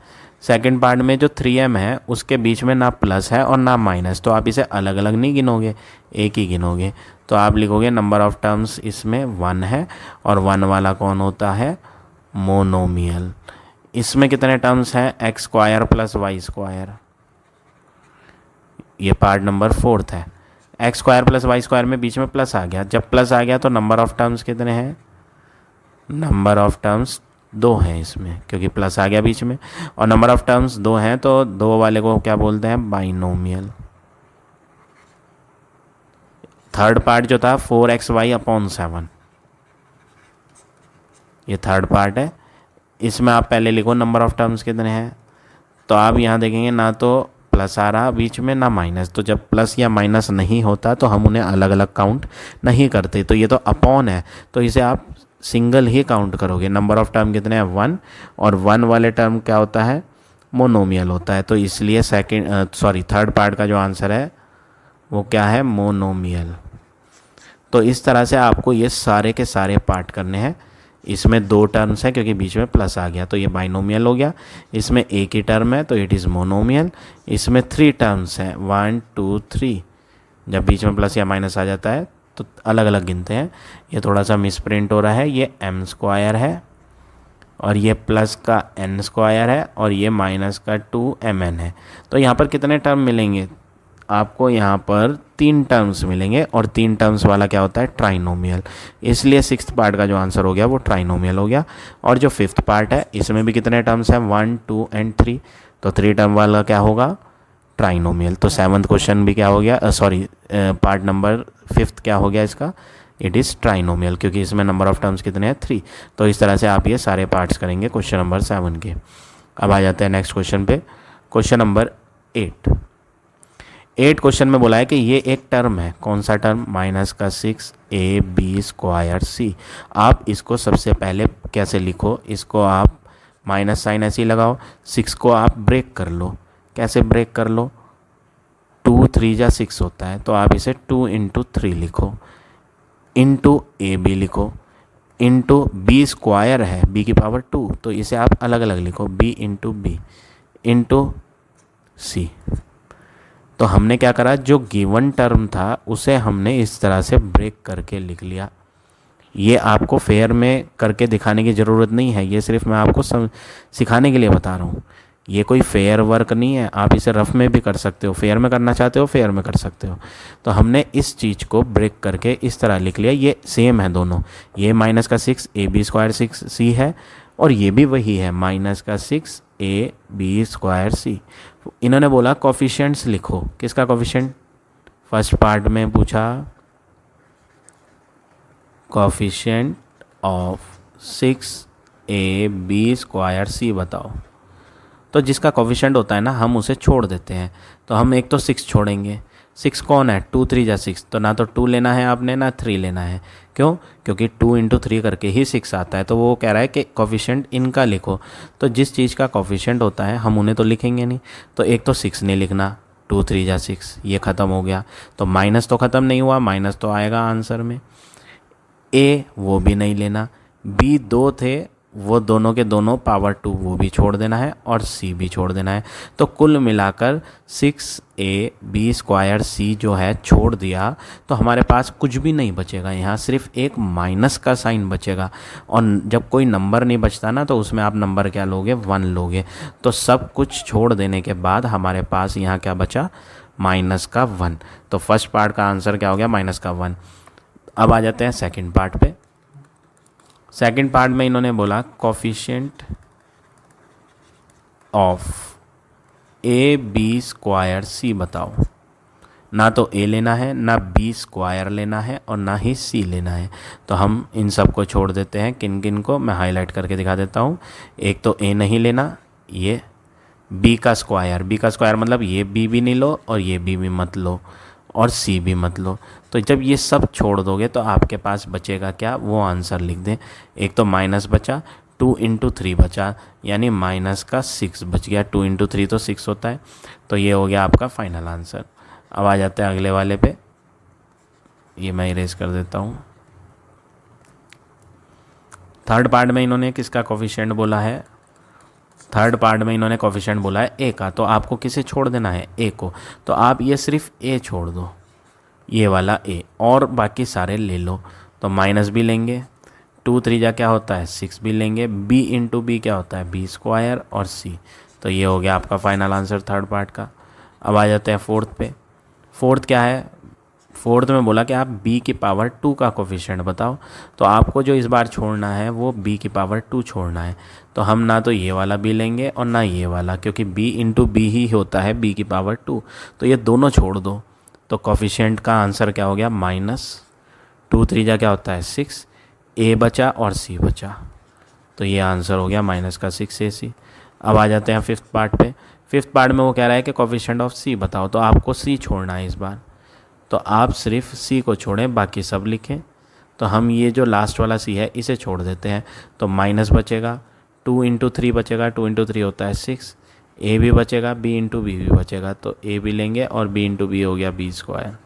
सेकंड पार्ट में जो 3m है उसके बीच में ना प्लस है और ना माइनस, तो आप इसे अलग अलग नहीं गिनोगे, एक ही गिनोगे। तो आप लिखोगे नंबर ऑफ टर्म्स इसमें 1 है, और 1 वाला कौन होता है, मोनोमियल। इसमें कितने टर्म्स हैं, x² + y²। ये पार्ट नंबर 4 है। x² + y² में बीच में प्लस आ गया, जब प्लस आ गया तो नंबर ऑफ टर्म्स कितने हैं, नंबर ऑफ टर्म्स 2 हैं इसमें, क्योंकि प्लस आ गया बीच में, और नंबर ऑफ टर्म्स 2 हैं तो 2 वाले को क्या बोलते हैं, बाइनोमियल। थर्ड पार्ट जो था 4xy/7, ये थर्ड पार्ट है। इसमें आप पहले लिखो नंबर ऑफ टर्म्स कितने हैं। तो आप यहाँ देखेंगे ना तो प्लस आ रहा बीच में ना माइनस, तो जब प्लस या माइनस नहीं होता तो हम उन्हें अलग अलग काउंट नहीं करते। तो ये तो अपॉन है, तो इसे आप सिंगल ही काउंट करोगे। नंबर ऑफ टर्म कितने हैं, 1, और 1 वाले टर्म क्या होता है, मोनोमियल होता है। तो इसलिए थर्ड पार्ट का जो आंसर है वो क्या है, मोनोमियल। तो इस तरह से आपको ये सारे के सारे पार्ट करने हैं। इसमें 2 टर्म्स हैं क्योंकि बीच में प्लस आ गया तो ये बाइनोमियल हो गया। इसमें एक ही टर्म है तो इट इज़ मोनोमियल। इसमें 3 टर्म्स हैं, 1 2 3। जब बीच में प्लस या माइनस आ जाता है तो अलग अलग गिनते हैं। ये थोड़ा सा मिसप्रिंट हो रहा है, ये m² है और ये प्लस का n² है और ये माइनस का 2mn है। तो यहाँ पर कितने टर्म मिलेंगे आपको, यहाँ पर 3 टर्म्स मिलेंगे, और 3 टर्म्स वाला क्या होता है, ट्राइनोमियल। इसलिए 6th पार्ट का जो आंसर हो गया वो ट्राइनोमियल हो गया। और जो 5th पार्ट है इसमें भी कितने टर्म्स हैं, 1 2 एंड 3, तो 3 टर्म वाला क्या होगा, ट्राइनोमियल। तो 7th क्वेश्चन भी क्या हो गया, पार्ट नंबर 5th क्या हो गया इसका, इट इज़ ट्राइनोमियल, क्योंकि इसमें नंबर ऑफ टर्म्स कितने हैं, 3। तो इस तरह से आप ये सारे पार्ट्स करेंगे क्वेश्चन नंबर 7 के। अब आ जाते हैं नेक्स्ट क्वेश्चन पे, क्वेश्चन नंबर 8 क्वेश्चन में बोला है कि ये एक टर्म है, कौन सा टर्म, -6ab²c। आप इसको सबसे पहले कैसे लिखो, इसको आप माइनस साइन ऐसे ही लगाओ, 6 को आप ब्रेक कर लो। कैसे ब्रेक कर लो, 2 3 जा 6 होता है, तो आप इसे 2 × 3 लिखो, इंटू ab लिखो, इंटू b² है, b की पावर 2, तो इसे आप अलग अलग लिखो, b × b इंटू c। तो हमने क्या करा, जो गिवन टर्म था उसे हमने इस तरह से ब्रेक करके लिख लिया। ये आपको फेयर में करके दिखाने की ज़रूरत नहीं है, ये सिर्फ मैं आपको सिखाने के लिए बता रहा हूँ ये कोई फेयर वर्क नहीं है, आप इसे रफ में भी कर सकते हो, फेयर में करना चाहते हो फेयर में कर सकते हो। तो हमने इस चीज़ को ब्रेक करके इस तरह लिख लिया, ये सेम है दोनों, ये माइनस का 6 ए बी स्क्वायर 6c है और ये भी वही है माइनस का 6 ए बी स्क्वायर सी। इन्होंने बोला कोफिशिएंट्स लिखो, किसका कोफिशिएंट, फर्स्ट पार्ट में पूछा coefficient of 6 B square C बताओ। तो जिसका कोफिशिएंट होता है ना हम उसे छोड़ देते हैं, तो हम एक तो 6 छोड़ेंगे, 6 कौन है, 2 3 जा 6, तो ना तो 2 लेना है आपने ना 3 लेना है, क्यों, क्योंकि 2 इंटू 3 करके ही 6 आता है। तो वो कह रहा है कि कोफिशिएंट इनका लिखो, तो जिस चीज़ का कोफिशिएंट होता है हम उन्हें तो लिखेंगे नहीं, तो एक तो 6 नहीं लिखना, 2 3 जा 6, ये ख़त्म हो गया, तो माइनस तो ख़त्म नहीं हुआ, माइनस तो आएगा आंसर में। ए वो भी नहीं लेना, बी 2 थे वो दोनों के दोनों पावर 2 वो भी छोड़ देना है और सी भी छोड़ देना है। तो कुल मिलाकर 6 बी स्क्वायर सी जो है छोड़ दिया, तो हमारे पास कुछ भी नहीं बचेगा, यहाँ सिर्फ एक माइनस का साइन बचेगा। और जब कोई नंबर नहीं बचता ना तो उसमें आप नंबर क्या लोगे, 1 लोगे। तो सब कुछ छोड़ देने के बाद हमारे पास यहाँ क्या बचा, माइनस का 1। तो फर्स्ट पार्ट का आंसर क्या हो गया, माइनस का 1। अब आ जाते हैं सेकंड पार्ट पे। सेकंड पार्ट में इन्होंने बोला coefficient of A B square C बताओ। ना तो ए लेना है, ना बी स्क्वायर लेना है और ना ही सी लेना है, तो हम इन सब को छोड़ देते हैं। किन किन को मैं हाईलाइट करके दिखा देता हूँ। एक तो ए नहीं लेना, ये बी का स्क्वायर मतलब ये बी भी नहीं लो और ये बी भी मत लो और सी भी मत लो। तो जब ये सब छोड़ दोगे तो आपके पास बचेगा क्या, वो आंसर लिख दें। एक तो माइनस बचा, 2 इंटू 3 बचा, यानी माइनस का 6 बच गया। 2 इंटू 3 तो 6 होता है, तो ये हो गया आपका फाइनल आंसर। अब आ जाते हैं अगले वाले पे, ये मैं इरेज कर देता हूँ। थर्ड पार्ट में इन्होंने किसका कोफिशिएंट बोला है, थर्ड पार्ट में इन्होंने कोफिशिएंट बोला है ए का, तो आपको किसे छोड़ देना है, ए को। तो आप ये सिर्फ ए छोड़ दो, ये वाला ए, और बाकी सारे ले लो। तो माइनस भी लेंगे, 2 3 जा क्या होता है 6 भी लेंगे, बी इंटू बी क्या होता है बी स्क्वायर और सी। तो ये हो गया आपका फाइनल आंसर थर्ड पार्ट का। अब आ जाते हैं फोर्थ पे। फोर्थ क्या है, फोर्थ में बोला कि आप b की पावर 2 का कोफिशिएंट बताओ। तो आपको जो इस बार छोड़ना है वो b की पावर 2 छोड़ना है। तो हम ना तो ये वाला b लेंगे और ना ये वाला, क्योंकि b इंटू बी ही होता है b की पावर 2। तो ये दोनों छोड़ दो, तो कोफिशिएंट का आंसर क्या हो गया, -2 3 जा क्या होता है 6, a बचा और c बचा, तो ये आंसर हो गया -6ac। अब आ जाते हैं फिफ्थ पार्ट पे। फिफ्थ पार्ट में वो कह रहा है कि कोफिशिएंट ऑफ c बताओ, तो आपको c छोड़ना है इस बार। तो आप सिर्फ c को छोड़ें, बाकी सब लिखें। तो हम ये जो लास्ट वाला c है इसे छोड़ देते हैं, तो माइनस बचेगा, 2 इंटू 3 बचेगा, 2 इंटू 3 होता है 6, a भी बचेगा, b इंटू बी भी बचेगा, तो a भी लेंगे और b इंटू बी हो गया b स्क्वायर।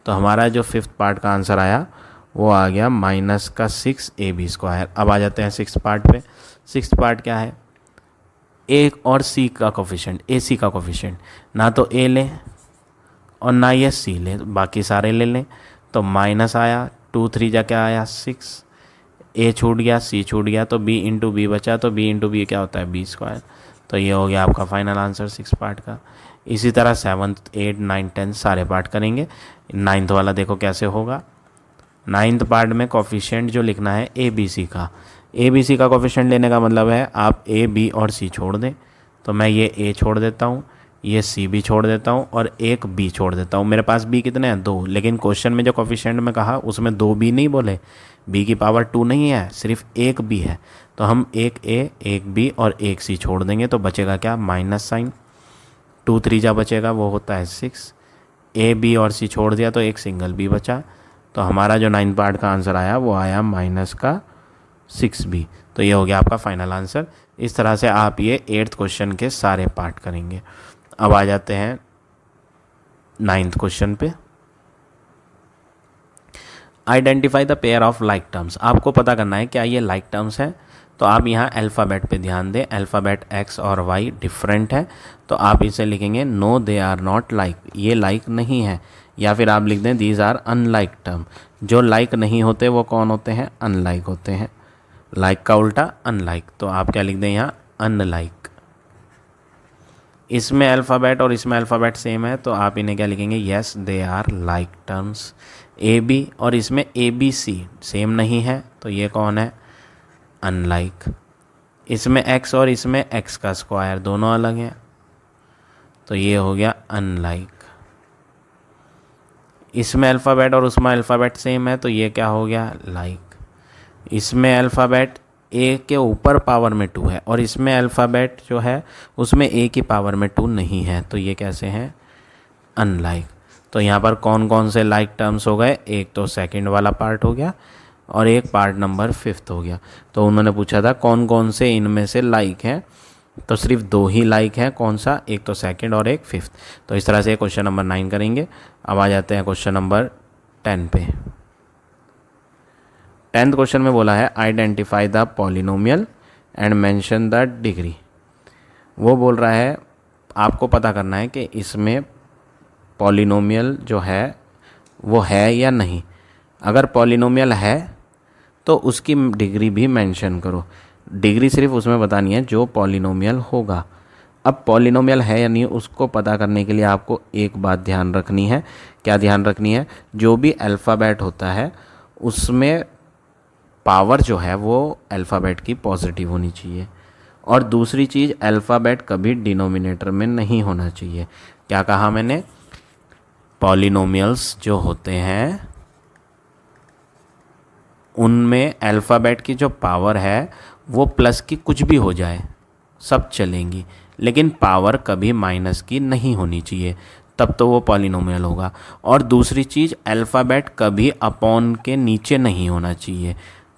तो हमारा जो फिफ्थ पार्ट का आंसर आया वो आ गया -6ab स्क्वायर। अब आ जाते हैं सिक्स पार्ट पे। सिक्स पार्ट क्या है, a और c का कोफिशिएंट, ac का कोफिशिएंट, ना तो a लें और ना ये सी लें, बाकी सारे ले लें। तो माइनस आया, 2 3 जा क्या आया 6, ए छूट गया, सी छूट गया, तो बी इंटू बी बचा, तो बी इंटू बी क्या होता है बी स्क्वायर। तो ये हो गया आपका फाइनल आंसर सिक्स पार्ट का। इसी तरह 7th 8 9 10 सारे पार्ट करेंगे। 9th वाला देखो कैसे होगा। 9th पार्ट में कोफिशिएंट जो लिखना है ए बी सी का, ए बी सी का कोफिशिएंट लेने का मतलब है आप ए बी और सी छोड़ दें। तो मैं ये ए छोड़ देता हूँ, ये सी भी छोड़ देता हूँ और एक बी छोड़ देता हूँ। मेरे पास बी कितने हैं 2, लेकिन क्वेश्चन में जो कोफिशिएंट में कहा उसमें 2 बी नहीं बोले, बी की पावर 2 नहीं है, सिर्फ एक बी है। तो हम एक ए एक बी और एक सी छोड़ देंगे, तो बचेगा क्या माइनस साइन, 2 3 जा बचेगा वो होता है 6, ए बी और सी छोड़ दिया तो एक सिंगल बी बचा। तो हमारा जो 9th पार्ट का आंसर आया वो आया -6b। तो ये हो गया आपका फाइनल आंसर। इस तरह से आप ये 8th क्वेश्चन के सारे पार्ट करेंगे। अब आ जाते हैं 9th क्वेश्चन पे। Identify the pair of like terms. आपको पता करना है क्या ये लाइक टर्म्स है। तो आप यहाँ अल्फ़ाबेट पे ध्यान दें, अल्फ़ाबेट x और y डिफरेंट है, तो आप इसे लिखेंगे no they are not like, ये लाइक नहीं है। या फिर आप लिख दें दीज आर अनलाइक टर्म। जो लाइक नहीं होते वो कौन होते हैं, अनलाइक होते हैं। लाइक का उल्टा अनलाइक, तो आप क्या लिख दें यहाँ अनलाइक। इसमें अल्फ़ाबेट और इसमें अल्फ़ाबेट सेम है, तो आप इन्हें क्या लिखेंगे, yes they are like terms. A B और इसमें ए बी सी सेम नहीं है, तो ये कौन है, अनलाइक। इसमें x और इसमें x का स्क्वायर दोनों अलग हैं, तो ये हो गया अनलाइक। इसमें अल्फ़ाबेट और उसमें अल्फ़ाबेट सेम है, तो ये क्या हो गया, लाइक। इसमें अल्फ़ाबेट a के ऊपर पावर में 2 है और इसमें अल्फ़ाबेट जो है उसमें a की पावर में 2 नहीं है, तो ये कैसे हैं, अनलाइक। तो यहाँ पर कौन कौन से लाइक टर्म्स हो गए, एक तो सेकंड वाला पार्ट हो गया और एक पार्ट नंबर 5 हो गया। तो उन्होंने पूछा था कौन कौन से इनमें से लाइक हैं, तो सिर्फ 2 ही लाइक हैं, कौन सा, एक तो सेकंड और एक 5। तो इस तरह से क्वेश्चन नंबर 9 करेंगे। अब आ जाते हैं क्वेश्चन नंबर 10 पे। 10th क्वेश्चन में बोला है identify the polynomial and mention the degree. वो बोल रहा है आपको पता करना है कि इसमें पॉलिनोमियल जो है वो है या नहीं। अगर पॉलिनोमियल है तो उसकी डिग्री भी मेंशन करो। डिग्री सिर्फ उसमें बतानी है जो पॉलिनोमियल होगा। अब पॉलिनोमियल है या नहीं उसको पता करने के लिए आपको एक बात ध्यान रखनी है। क्या ध्यान रखनी है, जो भी अल्फ़ाबेट होता है उसमें पावर जो है वो अल्फ़ाबेट की पॉजिटिव होनी चाहिए। और दूसरी चीज़, अल्फ़ाबेट कभी डिनोमिनेटर में नहीं होना चाहिए। क्या कहा मैंने, पॉलिनोमियल्स जो होते हैं उनमें अल्फ़ाबेट की जो पावर है वो प्लस की कुछ भी हो जाए सब चलेंगी, लेकिन पावर कभी माइनस की नहीं होनी चाहिए, तब तो वो पॉलिनोमियल होगा। और दूसरी चीज़, अल्फ़ाबेट कभी अपॉन के नीचे नहीं होना चाहिए।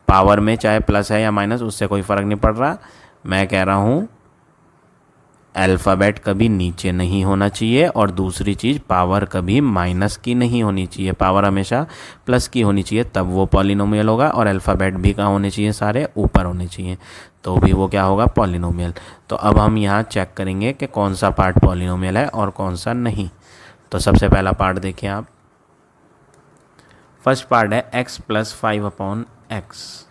पावर में चाहे प्लस है या माइनस उससे कोई फ़र्क नहीं पड़ रहा, मैं कह रहा हूँ अल्फ़ाबेट कभी नीचे नहीं होना चाहिए। और दूसरी चीज़, पावर कभी माइनस की नहीं होनी चाहिए, पावर हमेशा प्लस की होनी चाहिए, तब वो पॉलिनोमियल होगा। और अल्फ़ाबेट भी कहाँ होने चाहिए, सारे ऊपर होने चाहिए, तो भी वो क्या होगा, पॉलिनोमियल। तो अब हम यहाँ चेक करेंगे कि कौन सा पार्ट पॉलिनोमियल है और कौन सा नहीं। तो सबसे पहला पार्ट देखें आप, फर्स्ट पार्ट है x + 5/x।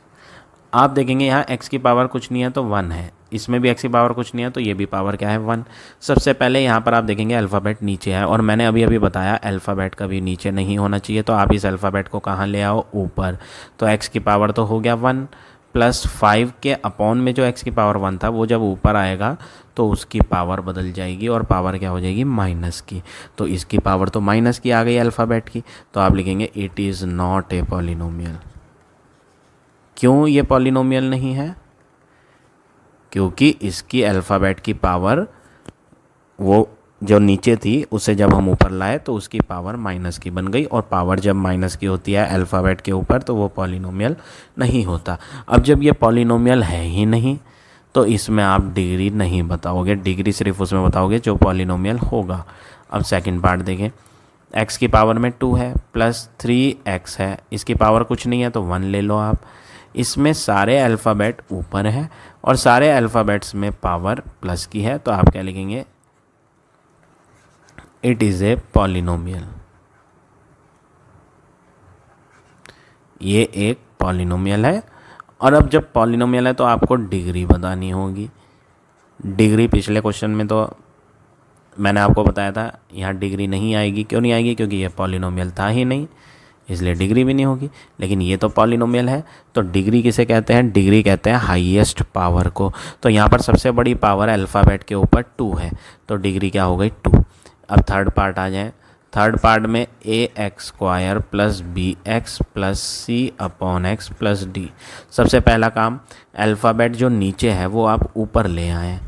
आप देखेंगे यहाँ x की पावर कुछ नहीं है तो 1 है, इसमें भी x की पावर कुछ नहीं है तो ये भी पावर क्या है, 1। सबसे पहले यहाँ पर आप देखेंगे अल्फ़ाबेट नीचे है, और मैंने अभी अभी बताया अल्फ़ाबेट कभी नीचे नहीं होना चाहिए, तो आप इस अल्फ़ाबेट को कहाँ ले आओ, ऊपर। तो x की पावर तो हो गया 1 + 5 के अपॉन में जो x की पावर 1 था वो जब ऊपर आएगा तो उसकी पावर बदल जाएगी और पावर क्या हो जाएगी, माइनस की। तो इसकी पावर तो माइनस की आ गई अल्फ़ाबेट की, तो आप लिखेंगे it is not a polynomial. क्यों ये पॉलिनोमियल नहीं है, क्योंकि इसकी अल्फ़ाबेट की पावर वो जो नीचे थी उसे जब हम ऊपर लाए तो उसकी पावर माइनस की बन गई, और पावर जब माइनस की होती है अल्फ़ाबेट के ऊपर तो वो पॉलिनोमियल नहीं होता। अब जब ये पॉलिनोमियल है ही नहीं तो इसमें आप डिग्री नहीं बताओगे, डिग्री सिर्फ उसमें बताओगे जो पॉलिनोमियल होगा। अब सेकंड पार्ट देखें, x की पावर में 2 है प्लस 3x है, इसकी पावर कुछ नहीं है तो 1 ले लो आप। इसमें सारे अल्फ़ाबेट ऊपर है और सारे अल्फ़ाबेट्स में पावर प्लस की है, तो आप क्या लिखेंगे, इट इज़ ए पॉलिनोमियल। ये एक पॉलिनोमियल है। और अब जब पॉलिनोमियल है तो आपको डिग्री बतानी होगी। डिग्री पिछले क्वेश्चन में तो मैंने आपको बताया था यहाँ डिग्री नहीं आएगी। क्यों नहीं आएगी, क्योंकि ये पॉलिनोमियल था ही नहीं, इसलिए डिग्री भी नहीं होगी। लेकिन ये तो पॉलिनोमियल है, तो डिग्री किसे कहते हैं, डिग्री कहते हैं हाईएस्ट पावर को। तो यहाँ पर सबसे बड़ी पावर अल्फ़ाबेट के ऊपर 2 है, तो डिग्री क्या हो गई, 2। अब थर्ड पार्ट आ जाए। थर्ड पार्ट में ax² + bx + c/x + d। सबसे पहला काम, अल्फ़ाबेट जो नीचे है वो आप ऊपर ले आएँ,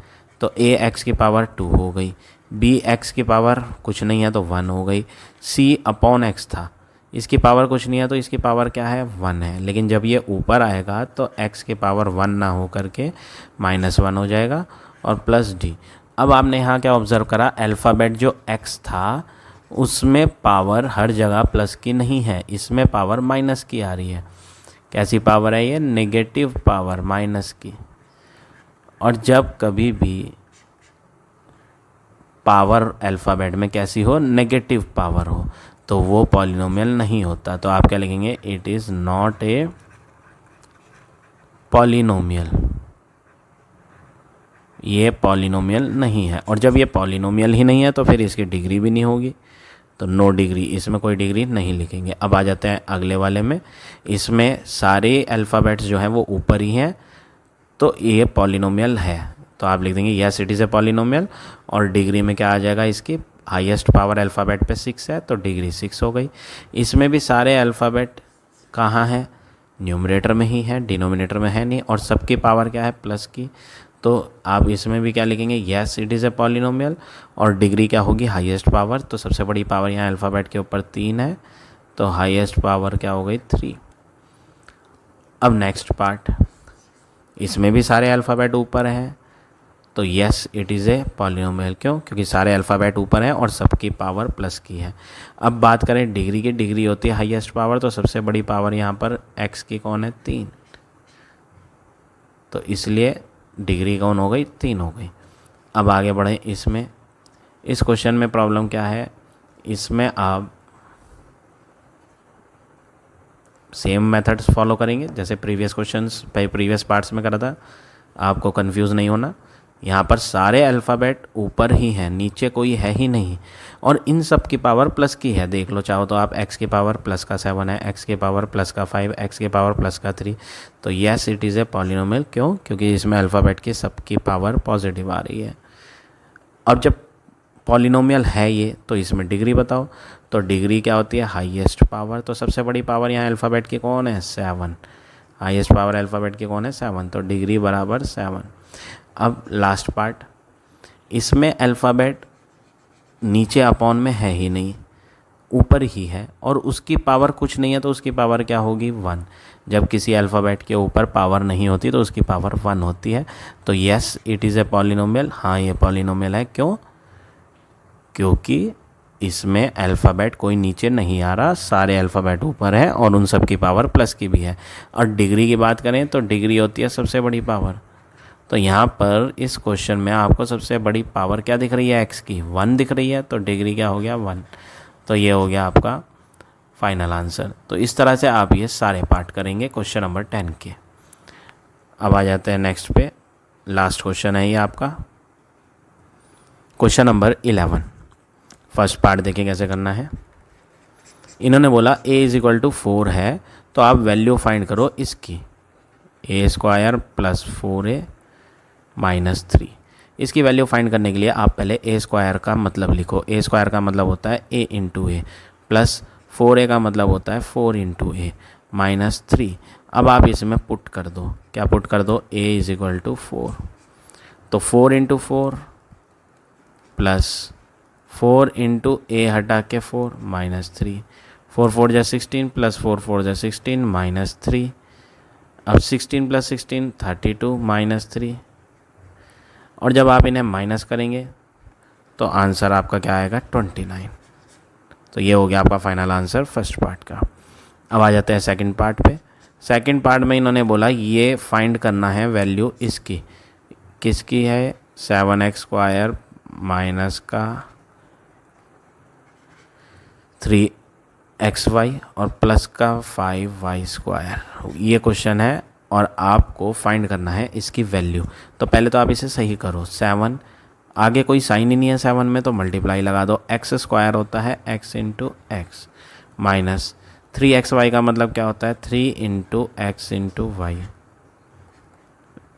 तो ax की पावर 2 हो गई, bx की पावर कुछ नहीं है तो 1 हो गई, c/x था, इसकी पावर कुछ नहीं है तो इसकी पावर क्या है, 1 है। लेकिन जब ये ऊपर आएगा तो x की पावर 1 ना हो करके -1 हो जाएगा और प्लस d। अब आपने यहाँ क्या ऑब्ज़र्व करा, अल्फ़ाबेट जो x था उसमें पावर हर जगह प्लस की नहीं है, इसमें पावर माइनस की आ रही है। कैसी पावर है ये, नेगेटिव पावर, माइनस की। और जब कभी भी पावर अल्फ़ाबेट में कैसी हो, नेगेटिव पावर हो, तो वो पॉलिनोमियल नहीं होता। तो आप क्या लिखेंगे, it is not a polynomial. ये पॉलिनोमियल नहीं है, और जब ये पॉलिनोमियल ही नहीं है तो फिर इसकी डिग्री भी नहीं होगी, तो नो डिग्री, इसमें कोई डिग्री नहीं लिखेंगे। अब आ जाते हैं अगले वाले में, इसमें सारे अल्फ़ाबेट्स जो हैं वो ऊपर ही हैं, तो ये पॉलिनोमियल है, तो आप लिख देंगे yes it is a polynomial. और डिग्री में क्या आ जाएगा, इसकी हाईएस्ट पावर अल्फ़ाबेट पे 6 है, तो डिग्री 6 हो गई। इसमें भी सारे अल्फ़ाबेट कहाँ हैं, न्यूमरेटर में ही है, डिनोमिनेटर में है नहीं, और सबकी पावर क्या है, प्लस की, तो आप इसमें भी क्या लिखेंगे, yes it is a polynomial, और डिग्री क्या होगी, हाईएस्ट पावर, तो सबसे बड़ी पावर यहाँ अल्फ़ाबेट के ऊपर 3 है, तो हाईएस्ट पावर क्या हो गई, 3। अब नेक्स्ट पार्ट, इसमें भी सारे अल्फ़ाबेट ऊपर हैं, तो yes it is a polynomial, क्यों, क्योंकि सारे अल्फ़ाबेट ऊपर हैं और सबकी पावर प्लस की है। अब बात करें डिग्री की, डिग्री होती है हाईएस्ट पावर, तो सबसे बड़ी पावर यहाँ पर एक्स की कौन है, 3, तो इसलिए डिग्री कौन हो गई, 3 हो गई। अब आगे बढ़ें, इसमें इस क्वेश्चन में प्रॉब्लम क्या है, इसमें आप सेम मेथड्स फॉलो करेंगे जैसे प्रीवियस क्वेश्चंस प्रीवियस पार्ट्स में करा था, आपको कंफ्यूज नहीं होना। यहाँ पर सारे अल्फ़ाबेट ऊपर ही हैं, नीचे कोई है ही नहीं, और इन सब की पावर प्लस की है, देख लो चाहो तो आप, x की पावर प्लस का 7 है, x की पावर प्लस का 5, x की पावर प्लस का 3, तो yes it is a polynomial, क्यों, क्योंकि इसमें अल्फ़ाबेट की सबकी पावर पॉजिटिव आ रही है। अब जब पॉलिनोमियल है ये, तो इसमें डिग्री बताओ, तो डिग्री क्या होती है, हाईएस्ट पावर, तो सबसे बड़ी पावर यहाँ अल्फ़ाबेट की कौन है, 7, हाईएस्ट पावर अल्फ़ाबेट की कौन है, 7, तो डिग्री बराबर 7। अब लास्ट पार्ट, इसमें अल्फ़ाबेट नीचे अपॉन में है ही नहीं, ऊपर ही है, और उसकी पावर कुछ नहीं है, तो उसकी पावर क्या होगी, 1। जब किसी अल्फ़ाबेट के ऊपर पावर नहीं होती तो उसकी पावर 1 होती है, तो yes it is a polynomial, हाँ ये पॉलिनोमियल है, क्यों, क्योंकि इसमें अल्फ़ाबेट कोई नीचे नहीं आ रहा, सारे अल्फ़ाबेट ऊपर है और उन सब की पावर प्लस की भी है। और डिग्री की बात करें तो डिग्री होती है सबसे बड़ी पावर, तो यहाँ पर इस क्वेश्चन में आपको सबसे बड़ी पावर क्या दिख रही है, एक्स की 1 दिख रही है, तो डिग्री क्या हो गया, 1। तो ये हो गया आपका फाइनल आंसर। तो इस तरह से आप ये सारे पार्ट करेंगे क्वेश्चन नंबर 10 के। अब आ जाते हैं नेक्स्ट पे, लास्ट क्वेश्चन है ये आपका, क्वेश्चन नंबर 11। फर्स्ट पार्ट देखिए कैसे करना है। इन्होंने बोला a इज इक्वल टू 4 है, तो आप वैल्यू फाइंड करो इसकी, a square plus 4a minus 3। इसकी वैल्यू फाइंड करने के लिए आप पहले a स्क्वायर का मतलब लिखो, a स्क्वायर का मतलब होता है a into A, plus 4a का मतलब होता है 4 इंटू ए, माइनस 3। अब आप इसमें पुट कर दो, क्या पुट कर दो, a इज इक्वल टू 4, तो 4 इंटू 4 प्लस 4 इंटू ए हटा के 4 माइनस 3, 4 4 जा 16 प्लस 4 4 जा 16 माइनस 3। अब 16 प्लस 16 32 माइनस 3, और जब आप इन्हें माइनस करेंगे तो आंसर आपका क्या आएगा, 29। तो ये हो गया आपका फाइनल आंसर फर्स्ट पार्ट का। अब आ जाते हैं सेकंड पार्ट पे। सेकंड पार्ट में इन्होंने बोला ये फाइंड करना है वैल्यू इसकी, किसकी है, 7x स्क्वायर माइनस का 3xy और प्लस का 5y स्क्वायर, ये क्वेश्चन है और आपको फाइंड करना है इसकी वैल्यू। तो पहले तो आप इसे सही करो, 7 आगे कोई साइन ही नहीं है 7 में, तो मल्टीप्लाई लगा दो, x स्क्वायर होता है x into x, minus 3xy का मतलब क्या होता है, 3 into X into Y,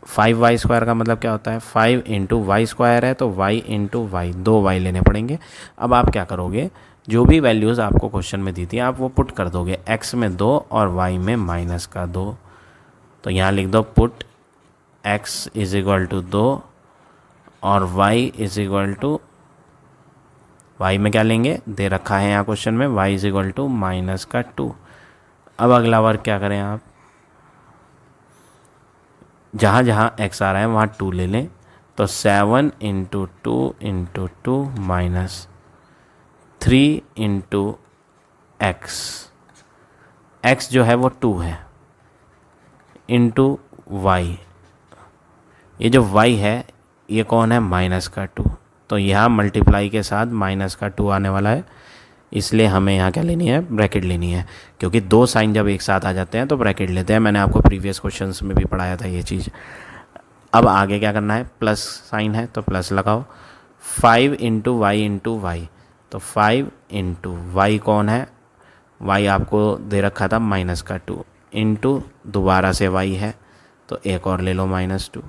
5y square का मतलब क्या होता है, 5 इंटू वाई स्क्वायर है, तो y इंटू वाई, 2 y लेने पड़ेंगे। अब आप क्या करोगे, जो भी वैल्यूज़ आपको क्वेश्चन में दी थी आप वो पुट कर दोगे, x में 2 और y में माइनस का 2। तो यहाँ लिख दो put x is equal to 2 और y is equal to, y में क्या लेंगे, दे रखा है यहाँ क्वेश्चन में, y is equal to minus का 2। अब अगला वर्क क्या करें आप, जहाँ जहाँ x आ रहा है वहाँ 2 ले लें, तो 7 into 2 into 2 minus 3 into x जो है वो 2 है, इंटू वाई, ये जो y है ये कौन है, माइनस का 2। तो यहाँ मल्टीप्लाई के साथ माइनस का 2 आने वाला है, इसलिए हमें यहाँ क्या लेनी है, ब्रैकेट लेनी है, क्योंकि दो साइन जब एक साथ आ जाते हैं तो ब्रैकेट लेते हैं। मैंने आपको प्रीवियस क्वेश्चंस में भी पढ़ाया था ये चीज़। अब आगे क्या करना है, प्लस साइन है तो प्लस लगाओ। 5 इंटू वाई, तो 5 इंटू वाई कौन है, वाई आपको दे रखा था -2 इंटू दोबारा से वाई है तो एक और ले लो -2।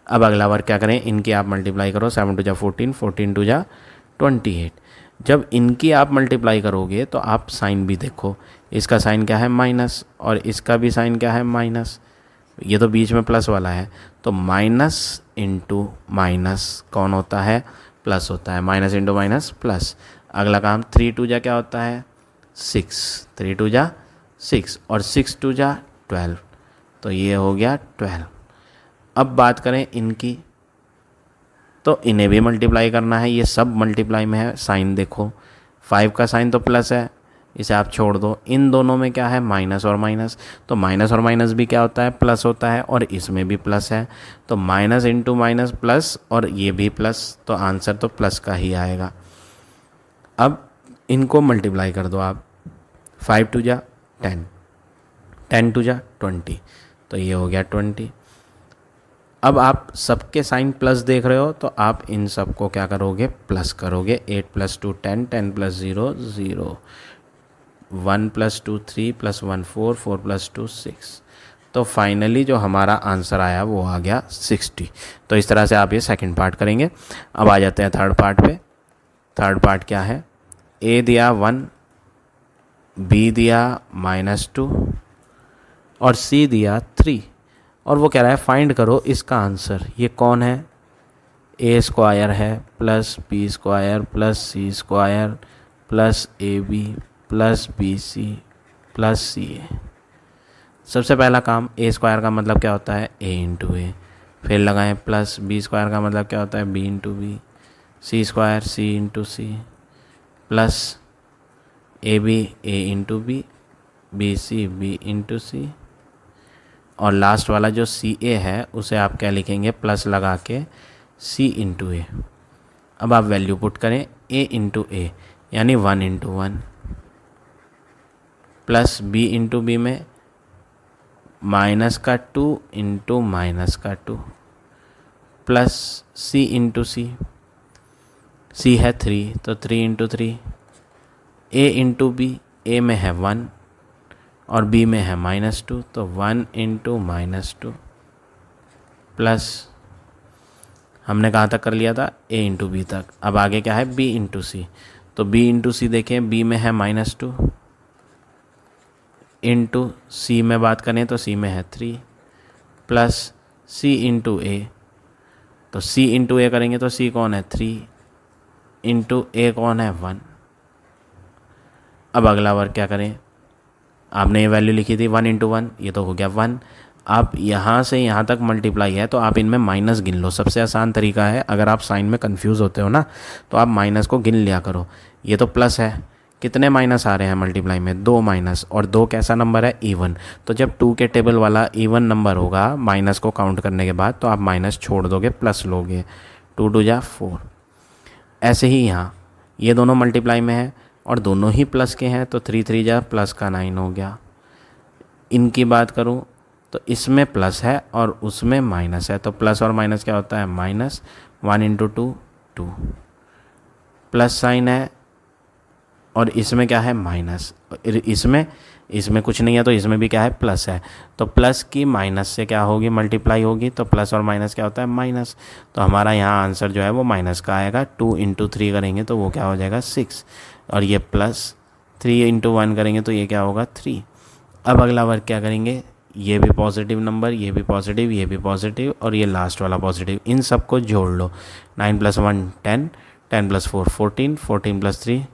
अब अगला वर्क क्या करें, इनकी आप मल्टीप्लाई करो, 7 2 14, 14 2 28। जब इनकी आप मल्टीप्लाई करोगे तो आप साइन भी देखो, इसका साइन क्या है माइनस और इसका भी साइन क्या है माइनस, ये तो बीच में प्लस वाला है, तो माइनस इंटू माइनस कौन होता है, प्लस होता है, माइनस इंटू माइनस प्लस। अगला काम 3 2 क्या होता है 6, 3 2 6 और 6 2 12, तो ये हो गया 12। अब बात करें इनकी, तो इन्हें भी मल्टीप्लाई करना है, ये सब मल्टीप्लाई में है, साइन देखो 5 का साइन तो प्लस है, इसे आप छोड़ दो, इन दोनों में क्या है माइनस और माइनस, तो माइनस और माइनस भी क्या होता है प्लस होता है और इसमें भी प्लस है, तो माइनस इंटू माइनस प्लस और ये भी प्लस, तो आंसर तो प्लस का ही आएगा। अब इनको मल्टीप्लाई कर दो आप, 5 2 10, 10 2 20, तो ये हो गया 20। अब आप सबके साइन प्लस देख रहे हो तो आप इन सबको क्या करोगे प्लस करोगे, 8 + 2 10, 10 + 0 0, 1 + 2 3 + 1 4, 4 + 2 6, तो फाइनली जो हमारा आंसर आया वो आ गया 60। तो इस तरह से आप ये सेकंड पार्ट करेंगे। अब आ जाते हैं थर्ड पार्ट पे। थर्ड पार्ट क्या है, ए दिया 1, बी दिया -2 और सी दिया 3, और वो कह रहा है फाइंड करो इसका आंसर। ये कौन है, a² है plus b² plus c² plus ab plus bc plus ca। सबसे पहला काम, a² का मतलब क्या होता है a इंटू ए, फिर लगाएं प्लस b² का मतलब क्या होता है b into B, c² c into C plus ab a into B, bc b into C, और लास्ट वाला जो सी ए है उसे आप क्या लिखेंगे प्लस लगा के सी इंटू ए। अब आप वैल्यू पुट करें, ए इंटू ए यानी 1 into 1 plus B into B में -2 into -2 plus C into C, C है 3 तो 3 into 3, A into B, A में है 1 और b में है -2 तो 1 इंटू -2 प्लस, हमने कहाँ तक कर लिया था a इंटू बी तक। अब आगे क्या है b इंटू सी, तो b इंटू सी देखें, b में है -2 इंटू सी में बात करें तो c में है 3 प्लस c इंटू ए, तो c इंटू ए करेंगे तो c कौन है 3 इंटू ए कौन है 1। अब अगला वर्क क्या करें, आपने ये वैल्यू लिखी थी 1 इंटू 1, ये तो हो गया 1। आप यहाँ से यहाँ तक मल्टीप्लाई है तो आप इनमें माइनस गिन लो, सबसे आसान तरीका है। अगर आप साइन में कंफ्यूज होते हो ना तो आप माइनस को गिन लिया करो। ये तो प्लस है, कितने माइनस आ रहे हैं मल्टीप्लाई में 2 माइनस, और 2 कैसा नंबर है इवन, तो जब 2 के टेबल वाला इवन नंबर होगा माइनस को काउंट करने के बाद तो आप माइनस छोड़ दोगे प्लस लोगे, 2 2 4। ऐसे ही यहाँ ये दोनों मल्टीप्लाई में है और दोनों ही प्लस के हैं तो 3 3 प्लस का 9 हो गया। इनकी बात करूं तो इसमें प्लस है और उसमें माइनस है, तो प्लस और माइनस क्या होता है माइनस, 1 इंटू 2 2 प्लस साइन है और इसमें क्या है माइनस, इसमें कुछ नहीं है तो इसमें भी क्या है प्लस है, तो प्लस की माइनस से क्या होगी मल्टीप्लाई होगी, तो प्लस और माइनस क्या होता है माइनस, तो हमारा यहाँ आंसर जो है वो माइनस का आएगा। 2 इंटू 3 करेंगे तो वो क्या हो जाएगा 6, और ये प्लस 3 इंटू 1 करेंगे तो ये क्या होगा 3। अब अगला वर्क क्या करेंगे, ये भी पॉजिटिव नंबर, ये भी पॉजिटिव, ये भी पॉजिटिव और ये लास्ट वाला पॉजिटिव, इन सबको जोड़ लो। 9 + 1 10, 10 + 4 14, 14 + 3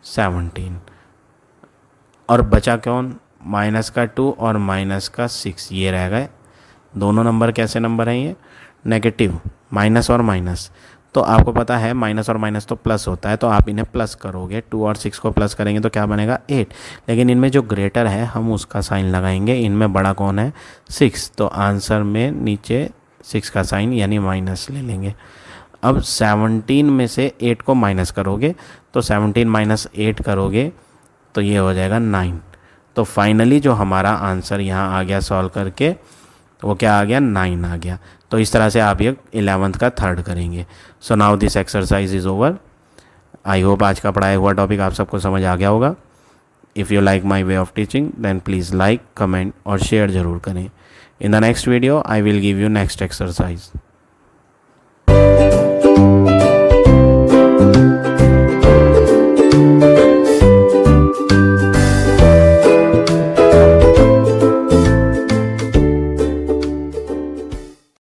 17, और बचा कौन -2 और -6, ये रह गए। दोनों नंबर कैसे नंबर हैं, ये नेगेटिव, माइनस और माइनस, तो आपको पता है माइनस और माइनस तो प्लस होता है, तो आप इन्हें प्लस करोगे, 2 और 6 को प्लस करेंगे तो क्या बनेगा 8, लेकिन इनमें जो ग्रेटर है हम उसका साइन लगाएंगे, इनमें बड़ा कौन है 6, तो आंसर में नीचे 6 का साइन यानी माइनस ले लेंगे। अब 17 में से 8 को माइनस करोगे तो 17 - 8 करोगे तो ये हो जाएगा 9। तो फाइनली जो हमारा आंसर यहाँ आ गया सॉल्व करके तो वो क्या आ गया 9 आ गया। तो इस तरह से आप ये 11th का थर्ड करेंगे। So now this exercise is over. I hope आज का पढ़ाया हुआ टॉपिक आप सबको समझ आ गया होगा। If you like my way of teaching then please like, comment और शेयर ज़रूर करें। In the next video I will give you next exercise.